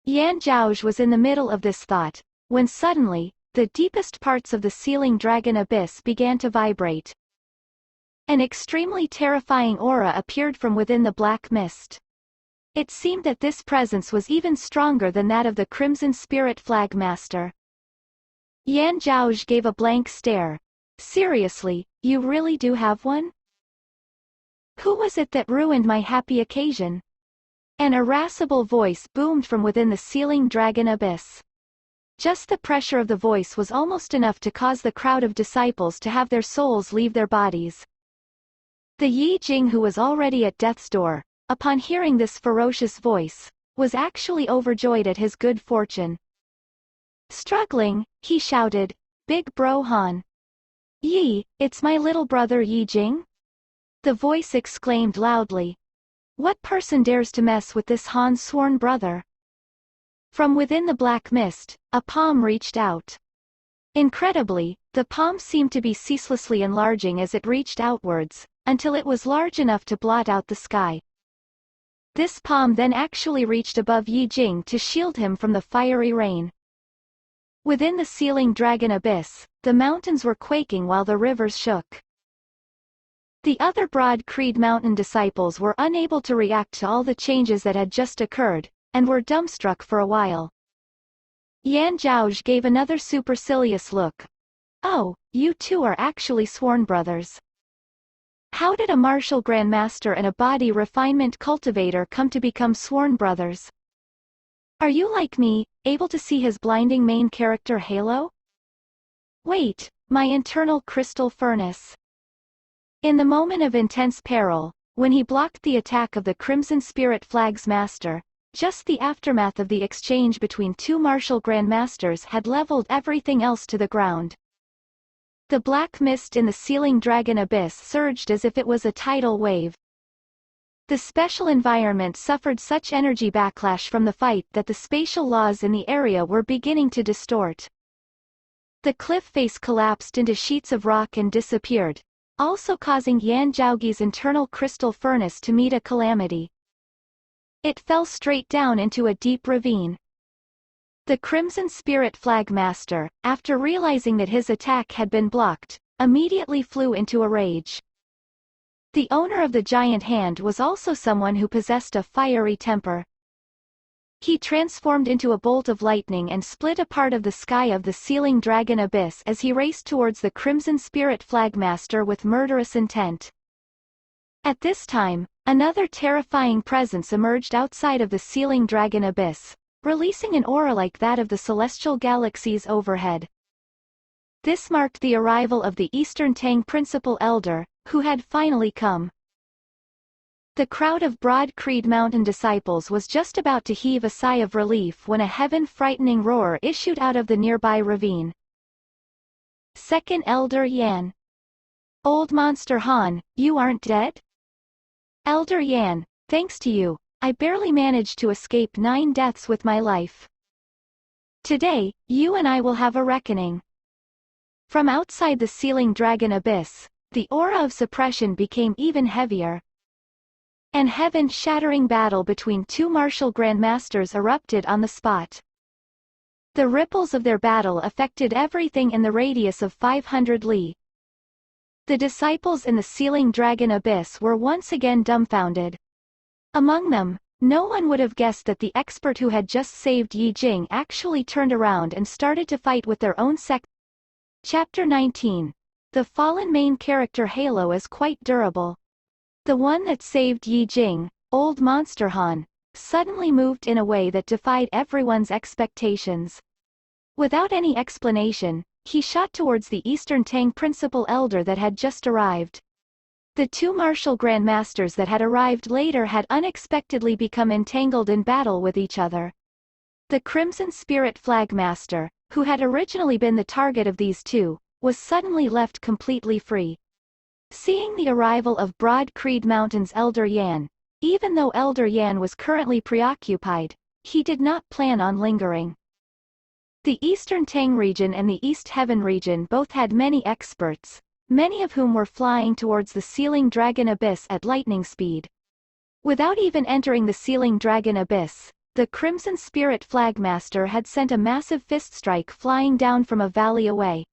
Yan Zhaoge was in the middle of this thought, when suddenly, the deepest parts of the Sealing Dragon Abyss began to vibrate. An extremely terrifying aura appeared from within the black mist. It seemed that this presence was even stronger than that of the Crimson Spirit Flag Master. Yan Zhaoge gave a blank stare. Seriously, you really do have one? Who was it that ruined my happy occasion? An irascible voice boomed from within the Sealing Dragon Abyss. Just the pressure of the voice was almost enough to cause the crowd of disciples to have their souls leave their bodies. The Ye Jing, who was already at death's door, upon hearing this ferocious voice, was actually overjoyed at his good fortune. Struggling, he shouted, "Big bro Han! Yi, it's my little brother Ye Jing?" The voice exclaimed loudly. What person dares to mess with this Han's sworn brother? From within the black mist, a palm reached out. Incredibly, the palm seemed to be ceaselessly enlarging as it reached outwards, until it was large enough to blot out the sky. This palm then actually reached above Ye Jing to shield him from the fiery rain. Within the Sealing Dragon Abyss, the mountains were quaking while the rivers shook. The other Broad Creed Mountain disciples were unable to react to all the changes that had just occurred, and were dumbstruck for a while. Yan Zhaoge gave another supercilious look. Oh, you two are actually sworn brothers. How did a martial grandmaster and a body refinement cultivator come to become sworn brothers? Are you like me, able to see his blinding main character halo? Wait, my internal crystal furnace. In the moment of intense peril, when he blocked the attack of the Crimson Spirit Flag's master, just the aftermath of the exchange between two martial grandmasters had leveled everything else to the ground. The black mist in the Sealing Dragon Abyss surged as if it was a tidal wave. The special environment suffered such energy backlash from the fight that the spatial laws in the area were beginning to distort. The cliff face collapsed into sheets of rock and disappeared, also causing Yan Zhaoge's internal crystal furnace to meet a calamity. It fell straight down into a deep ravine. The Crimson Spirit Flagmaster, after realizing that his attack had been blocked, immediately flew into a rage. The owner of the giant hand was also someone who possessed a fiery temper. He transformed into a bolt of lightning and split a part of the sky of the sealing dragon abyss as he raced towards the Crimson Spirit Flagmaster with murderous intent. At this time, another terrifying presence emerged outside of the sealing dragon abyss, releasing an aura like that of the celestial galaxies overhead. This marked the arrival of the Eastern Tang Principal Elder, who had finally come. The crowd of Broad Creed Mountain disciples was just about to heave a sigh of relief when a heaven-frightening roar issued out of the nearby ravine. Second Elder Yan. Old Monster Han, you aren't dead? Elder Yan, thanks to you, I barely managed to escape 9 deaths with my life. Today, you and I will have a reckoning. From outside the sealing dragon abyss, the aura of suppression became even heavier. An heaven-shattering battle between 2 martial grandmasters erupted on the spot. The ripples of their battle affected everything in the radius of 500 li. The disciples in the sealing dragon abyss were once again dumbfounded. Among them, no one would have guessed that the expert who had just saved Ye Jing actually turned around and started to fight with their own sect. Chapter 19. The fallen main character halo is quite durable. The one that saved Ye Jing, Old Monster Han, suddenly moved in a way that defied everyone's expectations. Without any explanation, he shot towards the Eastern Tang Principal Elder that had just arrived. The 2 martial grandmasters that had arrived later had unexpectedly become entangled in battle with each other. The Crimson Spirit Flagmaster, who had originally been the target of these 2, was suddenly left completely free. Seeing the arrival of Broad Creed Mountain's Elder Yan, even though Elder Yan was currently preoccupied, he did not plan on lingering. The Eastern Tang region and the East Heaven region both had many experts, many of whom were flying towards the sealing dragon abyss at lightning speed. Without even entering the sealing dragon abyss, the Crimson Spirit Flagmaster had sent a massive fist strike flying down from a valley away.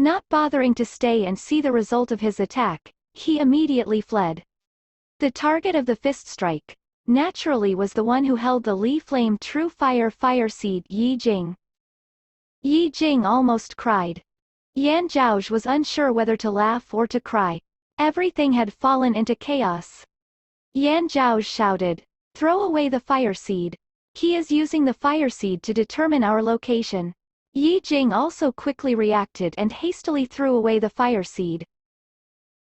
Not bothering to stay and see the result of his attack, he immediately fled. The target of the fist strike, naturally, was the one who held the Li Flame True Fire Seed, Ye Jing. Ye Jing almost cried. Yan Zhaoge was unsure whether to laugh or to cry. Everything had fallen into chaos. Yan Zhaoge shouted, "Throw away the fire seed. He is using the fire seed to determine our location." Ye Jing also quickly reacted and hastily threw away the fire seed.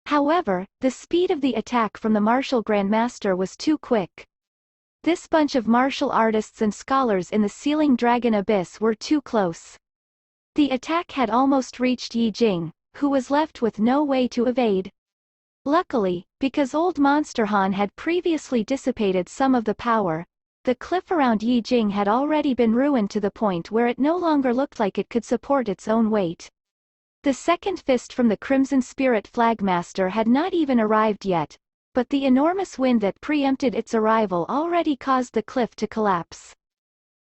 However, the speed of the attack from the martial grandmaster was too quick. This bunch of martial artists and scholars in the sealing dragon abyss were too close. The attack had almost reached Ye Jing, who was left with no way to evade. Luckily, because Old Monster Han had previously dissipated some of the power, the cliff around Ye Jing had already been ruined to the point where it no longer looked like it could support its own weight. The second fist from the Crimson Spirit Flagmaster had not even arrived yet, but the enormous wind that preempted its arrival already caused the cliff to collapse.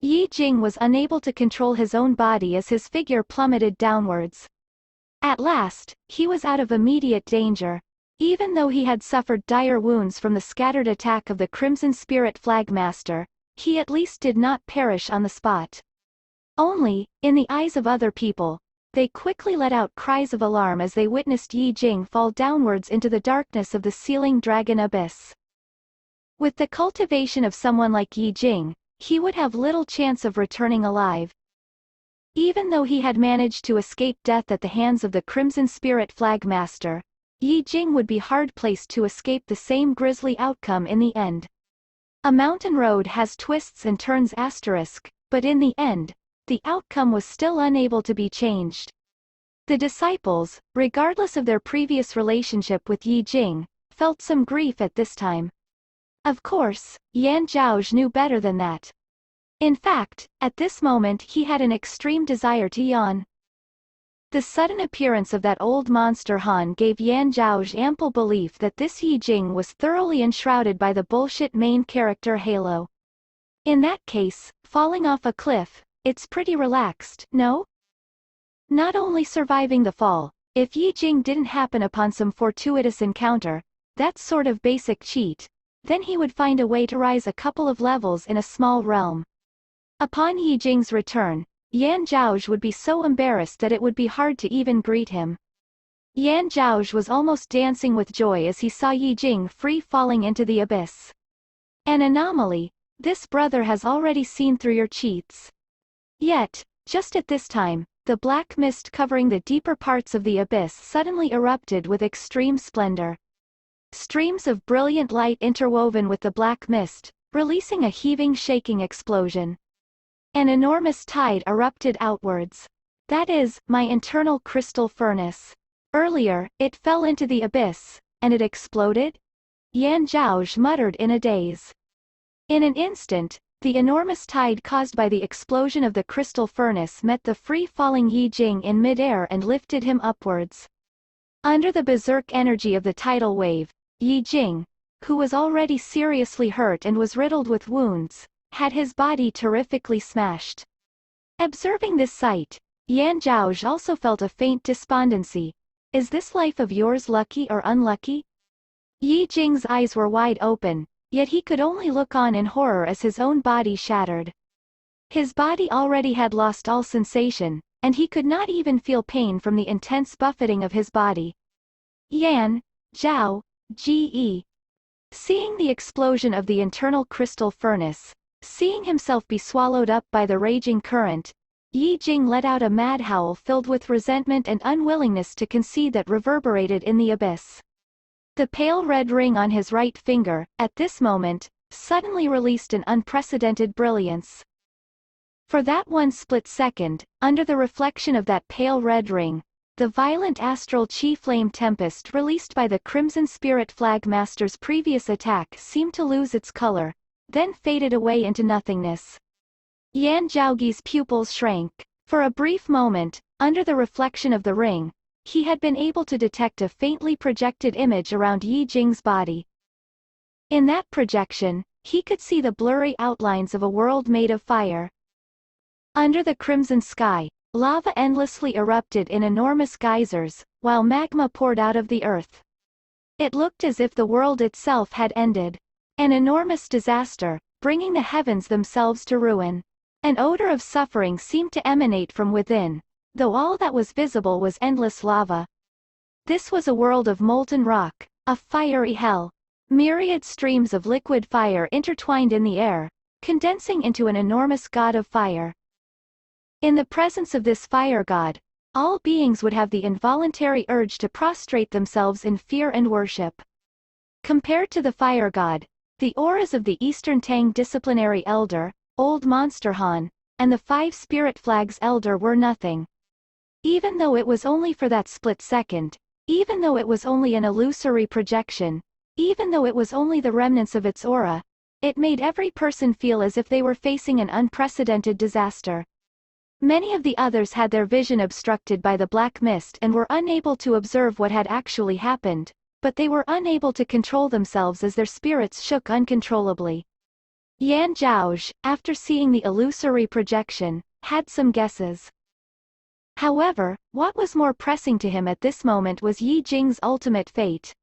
Ye Jing was unable to control his own body as his figure plummeted downwards. At last, he was out of immediate danger. Even though he had suffered dire wounds from the scattered attack of the Crimson Spirit Flagmaster, he at least did not perish on the spot. Only, in the eyes of other people, they quickly let out cries of alarm as they witnessed Ye Jing fall downwards into the darkness of the sealing dragon abyss. With the cultivation of someone like Ye Jing, he would have little chance of returning alive. Even though he had managed to escape death at the hands of the Crimson Spirit Flagmaster, Ye Jing would be hard-placed to escape the same grisly outcome in the end. A mountain road has twists and turns asterisk, but in the end, the outcome was still unable to be changed. The disciples, regardless of their previous relationship with Ye Jing, felt some grief at this time. Of course, Yan Zhaoge knew better than that. In fact, at this moment he had an extreme desire to yawn. The sudden appearance of that old monster Han gave Yan Zhaoge ample belief that this Ye Jing was thoroughly enshrouded by the bullshit main character halo. In that case, falling off a cliff, it's pretty relaxed, no? Not only surviving the fall, if Ye Jing didn't happen upon some fortuitous encounter, that sort of basic cheat, then he would find a way to rise a couple of levels in a small realm. Upon Ye Jing's return, Yan Zhaoge would be so embarrassed that it would be hard to even greet him. Yan Zhaoge was almost dancing with joy as he saw Ye Jing free falling into the abyss. An anomaly, this brother has already seen through your cheats. Yet, just at this time, the black mist covering the deeper parts of the abyss suddenly erupted with extreme splendor. Streams of brilliant light interwoven with the black mist, releasing a heaving shaking explosion. An enormous tide erupted outwards. That is, my internal crystal furnace. Earlier, it fell into the abyss, and it exploded? Yan Zhaoge muttered in a daze. In an instant, the enormous tide caused by the explosion of the crystal furnace met the free-falling Ye Jing in mid-air and lifted him upwards. Under the berserk energy of the tidal wave, Ye Jing, who was already seriously hurt and was riddled with wounds, had his body terrifically smashed. Observing this sight, Yan Zhaoge also felt a faint despondency. Is this life of yours lucky or unlucky? Ye Jing's eyes were wide open, yet he could only look on in horror as his own body shattered. His body already had lost all sensation, and he could not even feel pain from the intense buffeting of his body. Yan Zhaoge. Seeing the explosion of the internal crystal furnace, seeing himself be swallowed up by the raging current, Ye Jing let out a mad howl filled with resentment and unwillingness to concede that reverberated in the abyss. The pale red ring on his right finger, at this moment, suddenly released an unprecedented brilliance. For that one split second, under the reflection of that pale red ring, the violent astral chi flame tempest released by the Crimson Spirit Flag Master's previous attack seemed to lose its color, then faded away into nothingness. Yan Zhaoge's pupils shrank. For a brief moment, under the reflection of the ring, he had been able to detect a faintly projected image around Ye Jing's body. In that projection, he could see the blurry outlines of a world made of fire. Under the crimson sky, lava endlessly erupted in enormous geysers, while magma poured out of the earth. It looked as if the world itself had ended. An enormous disaster, bringing the heavens themselves to ruin. An odor of suffering seemed to emanate from within, though all that was visible was endless lava. This was a world of molten rock, a fiery hell. Myriad streams of liquid fire intertwined in the air, condensing into an enormous god of fire. In the presence of this fire god, all beings would have the involuntary urge to prostrate themselves in fear and worship. Compared to the fire god, the auras of the Eastern Tang Disciplinary Elder, Old Monster Han, and the 5 Spirit Flags Elder were nothing. Even though it was only for that split second, even though it was only an illusory projection, even though it was only the remnants of its aura, it made every person feel as if they were facing an unprecedented disaster. Many of the others had their vision obstructed by the black mist and were unable to observe what had actually happened, but they were unable to control themselves as their spirits shook uncontrollably. Yan Zhaoge, after seeing the illusory projection, had some guesses. However, what was more pressing to him at this moment was Ye Jing's ultimate fate.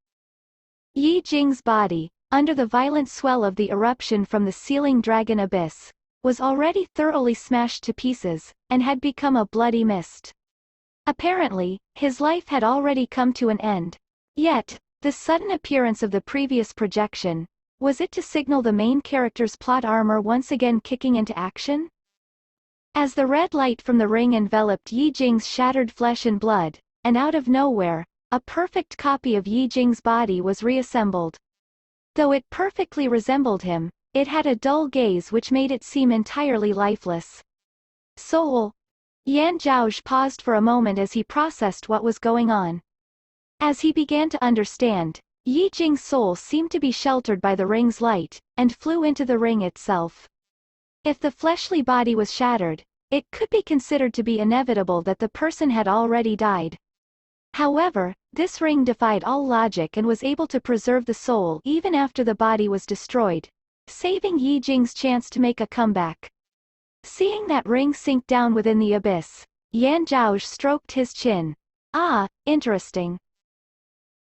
Ye Jing's body, under the violent swell of the eruption from the sealing dragon abyss, was already thoroughly smashed to pieces, and had become a bloody mist. Apparently, his life had already come to an end. Yet, the sudden appearance of the previous projection, was it to signal the main character's plot armor once again kicking into action? As the red light from the ring enveloped Ye Jing's shattered flesh and blood, and out of nowhere, a perfect copy of Ye Jing's body was reassembled. Though it perfectly resembled him, it had a dull gaze which made it seem entirely lifeless. Soul. Yan Zhaoge paused for a moment as he processed what was going on. As he began to understand, Ye Jing's soul seemed to be sheltered by the ring's light, and flew into the ring itself. If the fleshly body was shattered, it could be considered to be inevitable that the person had already died. However, this ring defied all logic and was able to preserve the soul even after the body was destroyed, saving Ye Jing's chance to make a comeback. Seeing that ring sink down within the abyss, Yan Zhaoge stroked his chin. Ah, interesting.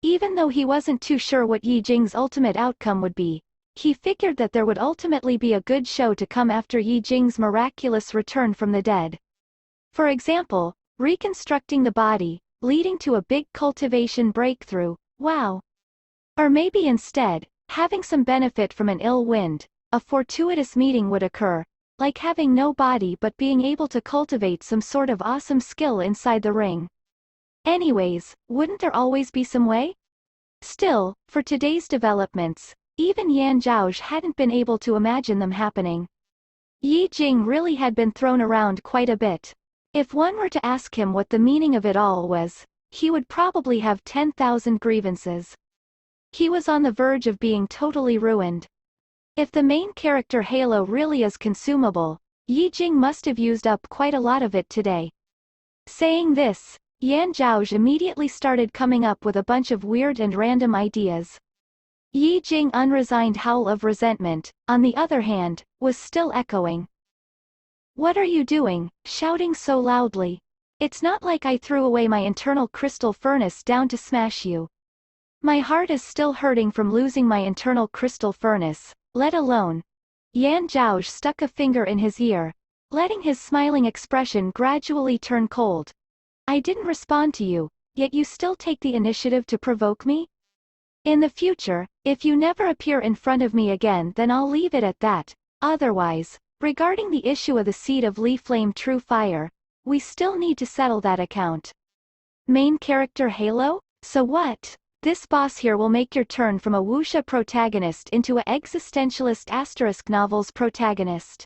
Even though he wasn't too sure what Ye Jing's ultimate outcome would be, he figured that there would ultimately be a good show to come after Ye Jing's miraculous return from the dead. For example, reconstructing the body, leading to a big cultivation breakthrough, wow. Or maybe instead, having some benefit from an ill wind, a fortuitous meeting would occur, like having no body but being able to cultivate some sort of awesome skill inside the ring. Anyways, wouldn't there always be some way? Still, for today's developments, even Yan Zhaoge hadn't been able to imagine them happening. Ye Jing really had been thrown around quite a bit. If one were to ask him what the meaning of it all was, he would probably have 10,000 grievances. He was on the verge of being totally ruined. If the main character Halo really is consumable, Ye Jing must have used up quite a lot of it today. Saying this, Yan Zhaoge immediately started coming up with a bunch of weird and random ideas. Ye Jing's unresigned howl of resentment, on the other hand, was still echoing. What are you doing, shouting so loudly? It's not like I threw away my internal crystal furnace down to smash you. My heart is still hurting from losing my internal crystal furnace, let alone. Yan Zhaoge stuck a finger in his ear, letting his smiling expression gradually turn cold. I didn't respond to you, yet you still take the initiative to provoke me? In the future, if you never appear in front of me again, then I'll leave it at that. Otherwise, regarding the issue of the seed of Li Flame True Fire, we still need to settle that account. Main character Halo? So what? This boss here will make your turn from a wuxia protagonist into a existentialist asterisk novels protagonist.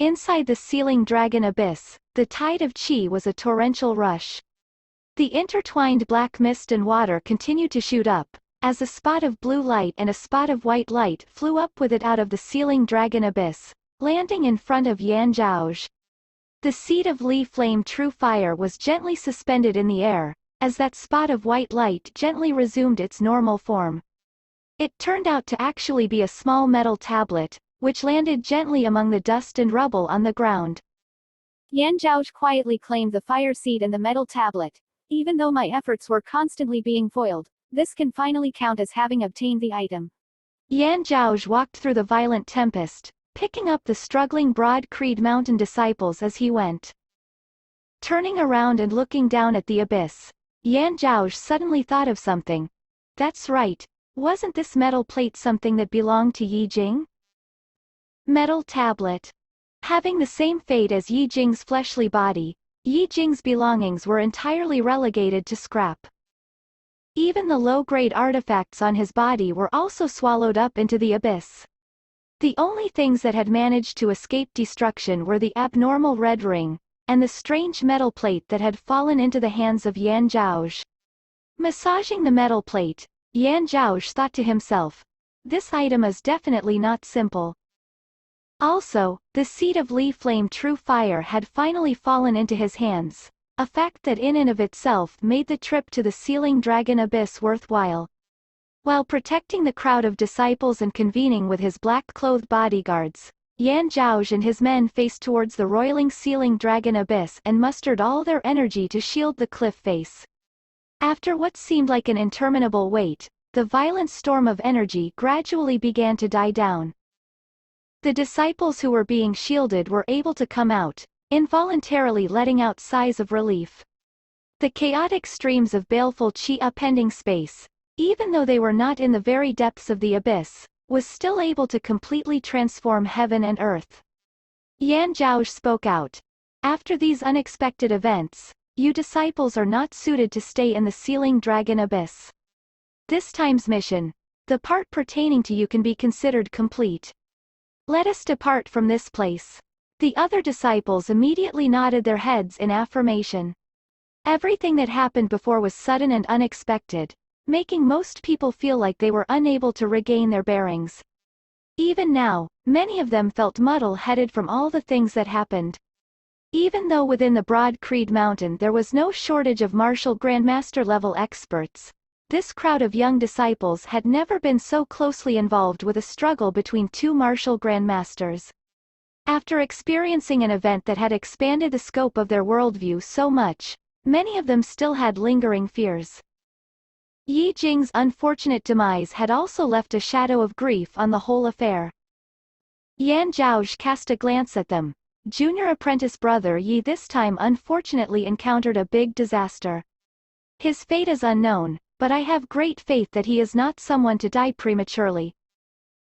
Inside the sealing dragon abyss, the tide of qi was a torrential rush. The intertwined black mist and water continued to shoot up, as a spot of blue light and a spot of white light flew up with it out of the sealing dragon abyss, landing in front of Yan Zhaoge. The seed of Li Flame True Fire was gently suspended in the air, as that spot of white light gently resumed its normal form. It turned out to actually be a small metal tablet, which landed gently among the dust and rubble on the ground. Yan Zhaoge quietly claimed the fire seed and the metal tablet. Even though my efforts were constantly being foiled, this can finally count as having obtained the item. Yan Zhaoge walked through the violent tempest, picking up the struggling Broad Creed Mountain disciples as he went. Turning around and looking down at the abyss, Yan Zhaoge suddenly thought of something. That's right, wasn't this metal plate something that belonged to Ye Jing? Metal tablet. Having the same fate as Ye Jing's fleshly body, Ye Jing's belongings were entirely relegated to scrap. Even the low-grade artifacts on his body were also swallowed up into the abyss. The only things that had managed to escape destruction were the abnormal red ring, and the strange metal plate that had fallen into the hands of Yan Zhaoge. Massaging the metal plate, Yan Zhaoge thought to himself, this item is definitely not simple. Also, the seed of Li Flame True Fire had finally fallen into his hands, a fact that in and of itself made the trip to the sealing dragon abyss worthwhile. While protecting the crowd of disciples and convening with his black-clothed bodyguards, Yan Zhaoge and his men faced towards the roiling sealing dragon abyss and mustered all their energy to shield the cliff face. After what seemed like an interminable wait, the violent storm of energy gradually began to die down. The disciples who were being shielded were able to come out, involuntarily letting out sighs of relief. The chaotic streams of baleful qi upending space, even though they were not in the very depths of the abyss, was still able to completely transform heaven and earth. Yan Zhaoge spoke out. After these unexpected events, you disciples are not suited to stay in the sealing dragon abyss. This time's mission, the part pertaining to you, can be considered complete. Let us depart from this place. The other disciples immediately nodded their heads in affirmation. Everything that happened before was sudden and unexpected, making most people feel like they were unable to regain their bearings. Even now, many of them felt muddle-headed from all the things that happened. Even though within the Broad Creed Mountain there was no shortage of martial grandmaster-level experts, this crowd of young disciples had never been so closely involved with a struggle between two martial grandmasters. After experiencing an event that had expanded the scope of their worldview so much, many of them still had lingering fears. Ye Jing's unfortunate demise had also left a shadow of grief on the whole affair. Yan Zhaoge cast a glance at them. Junior apprentice brother Ye this time unfortunately encountered a big disaster. His fate is unknown, but I have great faith that he is not someone to die prematurely.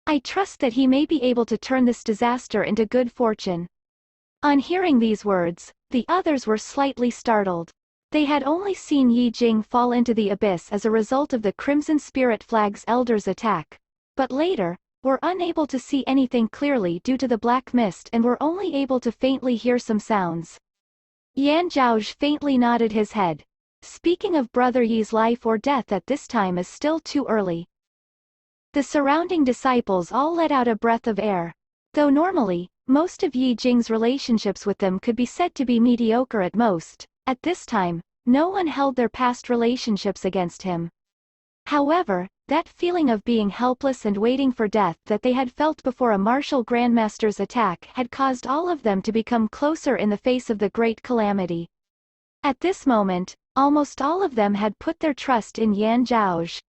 I trust that he may be able to turn this disaster into good fortune. On hearing these words, the others were slightly startled. They had only seen Ye Jing fall into the abyss as a result of the Crimson Spirit Flag's elders' attack, but later, were unable to see anything clearly due to the black mist and were only able to faintly hear some sounds. Yan Zhaoge faintly nodded his head. Speaking of Brother Ye's life or death at this time is still too early. The surrounding disciples all let out a breath of air. Though normally, most of Ye Jing's relationships with them could be said to be mediocre at most, at this time, no one held their past relationships against him. However, that feeling of being helpless and waiting for death that they had felt before a martial grandmaster's attack had caused all of them to become closer in the face of the great calamity. At this moment, almost all of them had put their trust in Yan Zhaoge.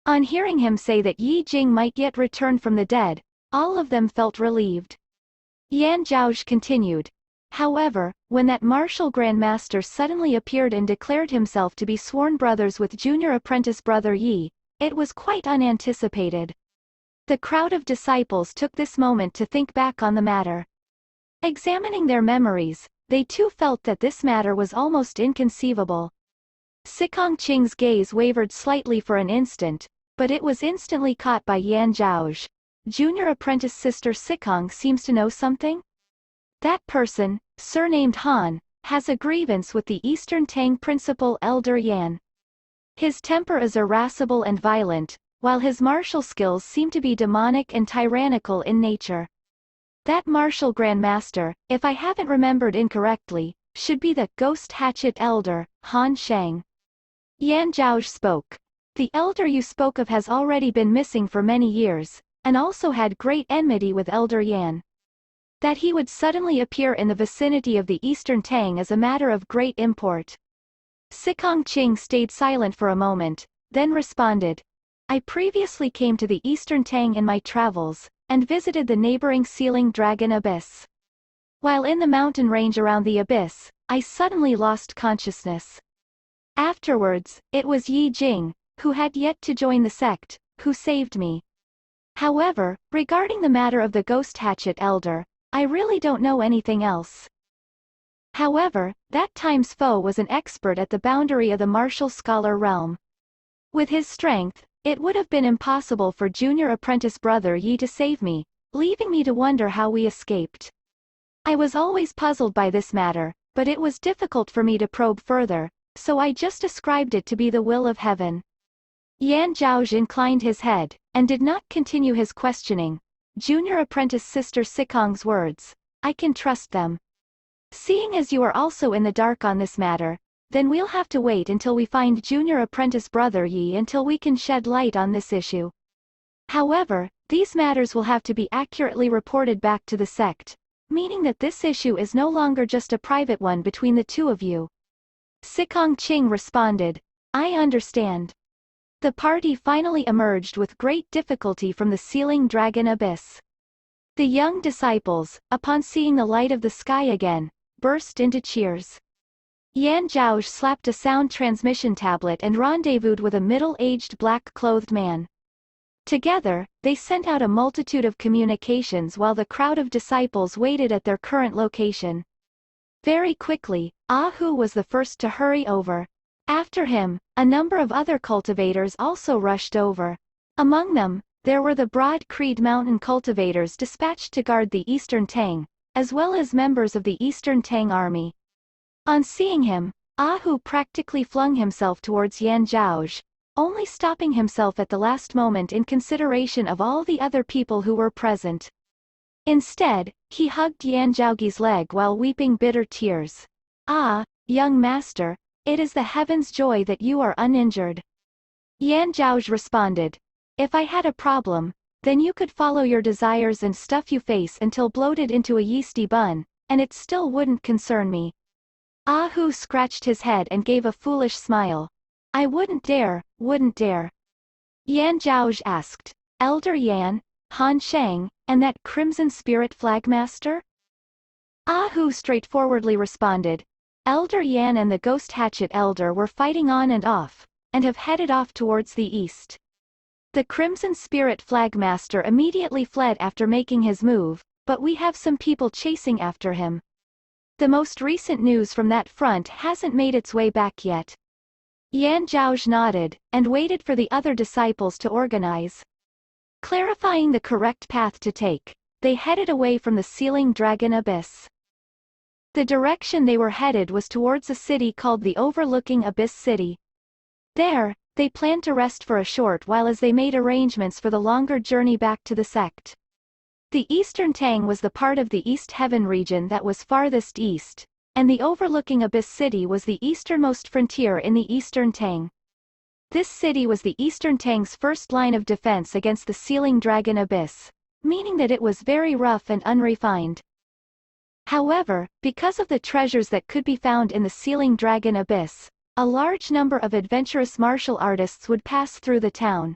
On hearing him say that Ye Jing might yet return from the dead, all of them felt relieved. Yan Zhaoge continued. However, when that martial grandmaster suddenly appeared and declared himself to be sworn brothers with junior apprentice brother Ye, it was quite unanticipated. The crowd of disciples took this moment to think back on the matter. Examining their memories, they too felt that this matter was almost inconceivable. Sikong Qing's gaze wavered slightly for an instant, but it was instantly caught by Yan Zhaoge. Junior apprentice sister Sikong seems to know something? That person, surnamed Han, has a grievance with the Eastern Tang principal Elder Yan. His temper is irascible and violent, while his martial skills seem to be demonic and tyrannical in nature. That martial grandmaster, if I haven't remembered incorrectly, should be the Ghost Hatchet Elder, Han Shang. Yan Zhaoge spoke. The elder you spoke of has already been missing for many years, and also had great enmity with Elder Yan. That he would suddenly appear in the vicinity of the Eastern Tang is a matter of great import. Sikong Qing stayed silent for a moment, then responded. I previously came to the Eastern Tang in my travels, and visited the neighboring Sealing Dragon Abyss. While in the mountain range around the abyss, I suddenly lost consciousness. Afterwards, it was Ye Jing, who had yet to join the sect, who saved me. However, regarding the matter of the Ghost Hatchet Elder, I really don't know anything else. However, that time's foe was an expert at the boundary of the martial scholar realm. With his strength, it would have been impossible for junior apprentice brother Ye to save me, leaving me to wonder how we escaped. I was always puzzled by this matter, but it was difficult for me to probe further, so I just ascribed it to be the will of heaven. Yan Zhaoge inclined his head, and did not continue his questioning. Junior apprentice sister Sikong's words. I can trust them. Seeing as you are also in the dark on this matter, then we'll have to wait until we find junior apprentice brother Ye until we can shed light on this issue. However, these matters will have to be accurately reported back to the sect, meaning that this issue is no longer just a private one between the two of you. Sikong Qing responded. I understand. The party finally emerged with great difficulty from the Sealing Dragon Abyss. The young disciples, upon seeing the light of the sky again, burst into cheers. Yan Zhaoge slapped a sound transmission tablet and rendezvoused with a middle-aged black-clothed man. Together, they sent out a multitude of communications while the crowd of disciples waited at their current location. Very quickly, Hu was the first to hurry over. After him, a number of other cultivators also rushed over. Among them, there were the Broad Creed Mountain cultivators dispatched to guard the Eastern Tang, as well as members of the Eastern Tang army. On seeing him, Hu practically flung himself towards Yan Zhaoge. only stopping himself at the last moment in consideration of all the other people who were present. Instead, he hugged Yan Zhaoge's leg while weeping bitter tears. "Ah, young master, it is the heaven's joy that you are uninjured." Yan Zhaoge responded. "If I had a problem, then you could follow your desires and stuff your face until bloated into a yeasty bun, and it still wouldn't concern me." Ah Hu scratched his head and gave a foolish smile. "I wouldn't dare." Yan Zhaoge asked, "Elder Yan, Han Sheng, and that Crimson Spirit Flagmaster?" Ah Hu straightforwardly responded, "Elder Yan and the Ghost Hatchet Elder were fighting on and off, and have headed off towards the east. The Crimson Spirit Flagmaster immediately fled after making his move, but we have some people chasing after him. The most recent news from that front hasn't made its way back yet." Yan Zhaoge nodded, and waited for the other disciples to organize. Clarifying the correct path to take, they headed away from the Sealing Dragon Abyss. The direction they were headed was towards a city called the Overlooking Abyss City. There, they planned to rest for a short while as they made arrangements for the longer journey back to the sect. The Eastern Tang was the part of the East Heaven region that was farthest east, and the Overlooking Abyss City was the easternmost frontier in the Eastern Tang. This city was the Eastern Tang's first line of defense against the Sealing Dragon Abyss, meaning that it was very rough and unrefined. However, because of the treasures that could be found in the Sealing Dragon Abyss, a large number of adventurous martial artists would pass through the town.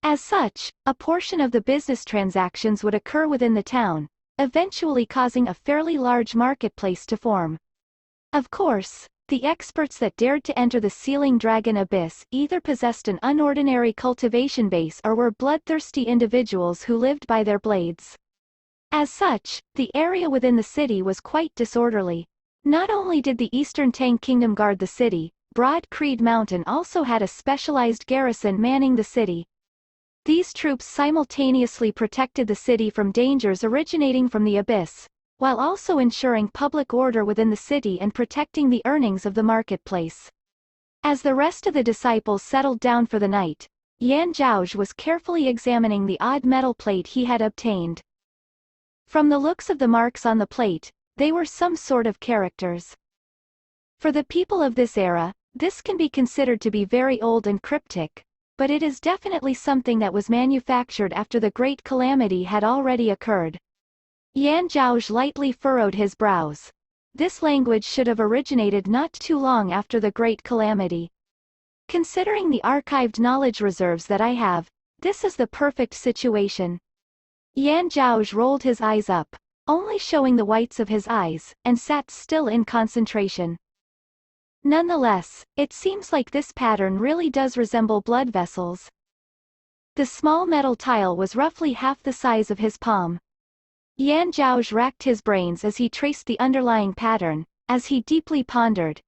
As such, a portion of the business transactions would occur within the town, eventually causing a fairly large marketplace to form. Of course, the experts that dared to enter the Sealing Dragon Abyss either possessed an unordinary cultivation base or were bloodthirsty individuals who lived by their blades. As such, the area within the city was quite disorderly. Not only did the Eastern Tang Kingdom guard the city, Broad Creed Mountain also had a specialized garrison manning the city. These troops simultaneously protected the city from dangers originating from the abyss, while also ensuring public order within the city and protecting the earnings of the marketplace. As the rest of the disciples settled down for the night, Yan Zhaoge was carefully examining the odd metal plate he had obtained. From the looks of the marks on the plate, they were some sort of characters. For the people of this era, this can be considered to be very old and cryptic, but it is definitely something that was manufactured after the Great Calamity had already occurred. Yan Zhaoge lightly furrowed his brows. This language should have originated not too long after the Great Calamity. Considering the archived knowledge reserves that I have, this is the perfect situation. Yan Zhaoge rolled his eyes up, only showing the whites of his eyes, and sat still in concentration. Nonetheless, it seems like this pattern really does resemble blood vessels. The small metal tile was roughly half the size of his palm. Yan Zhaoge racked his brains as he traced the underlying pattern, as he deeply pondered.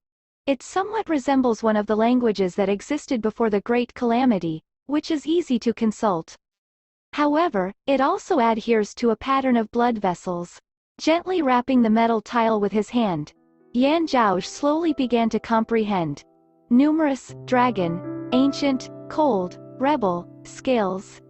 It somewhat resembles one of the languages that existed before the Great Calamity, which is easy to consult. However, it also adheres to a pattern of blood vessels. Gently rapping the metal tile with his hand, Yan Zhaoge slowly began to comprehend. Numerous, dragon, ancient, cold, rebel, scales.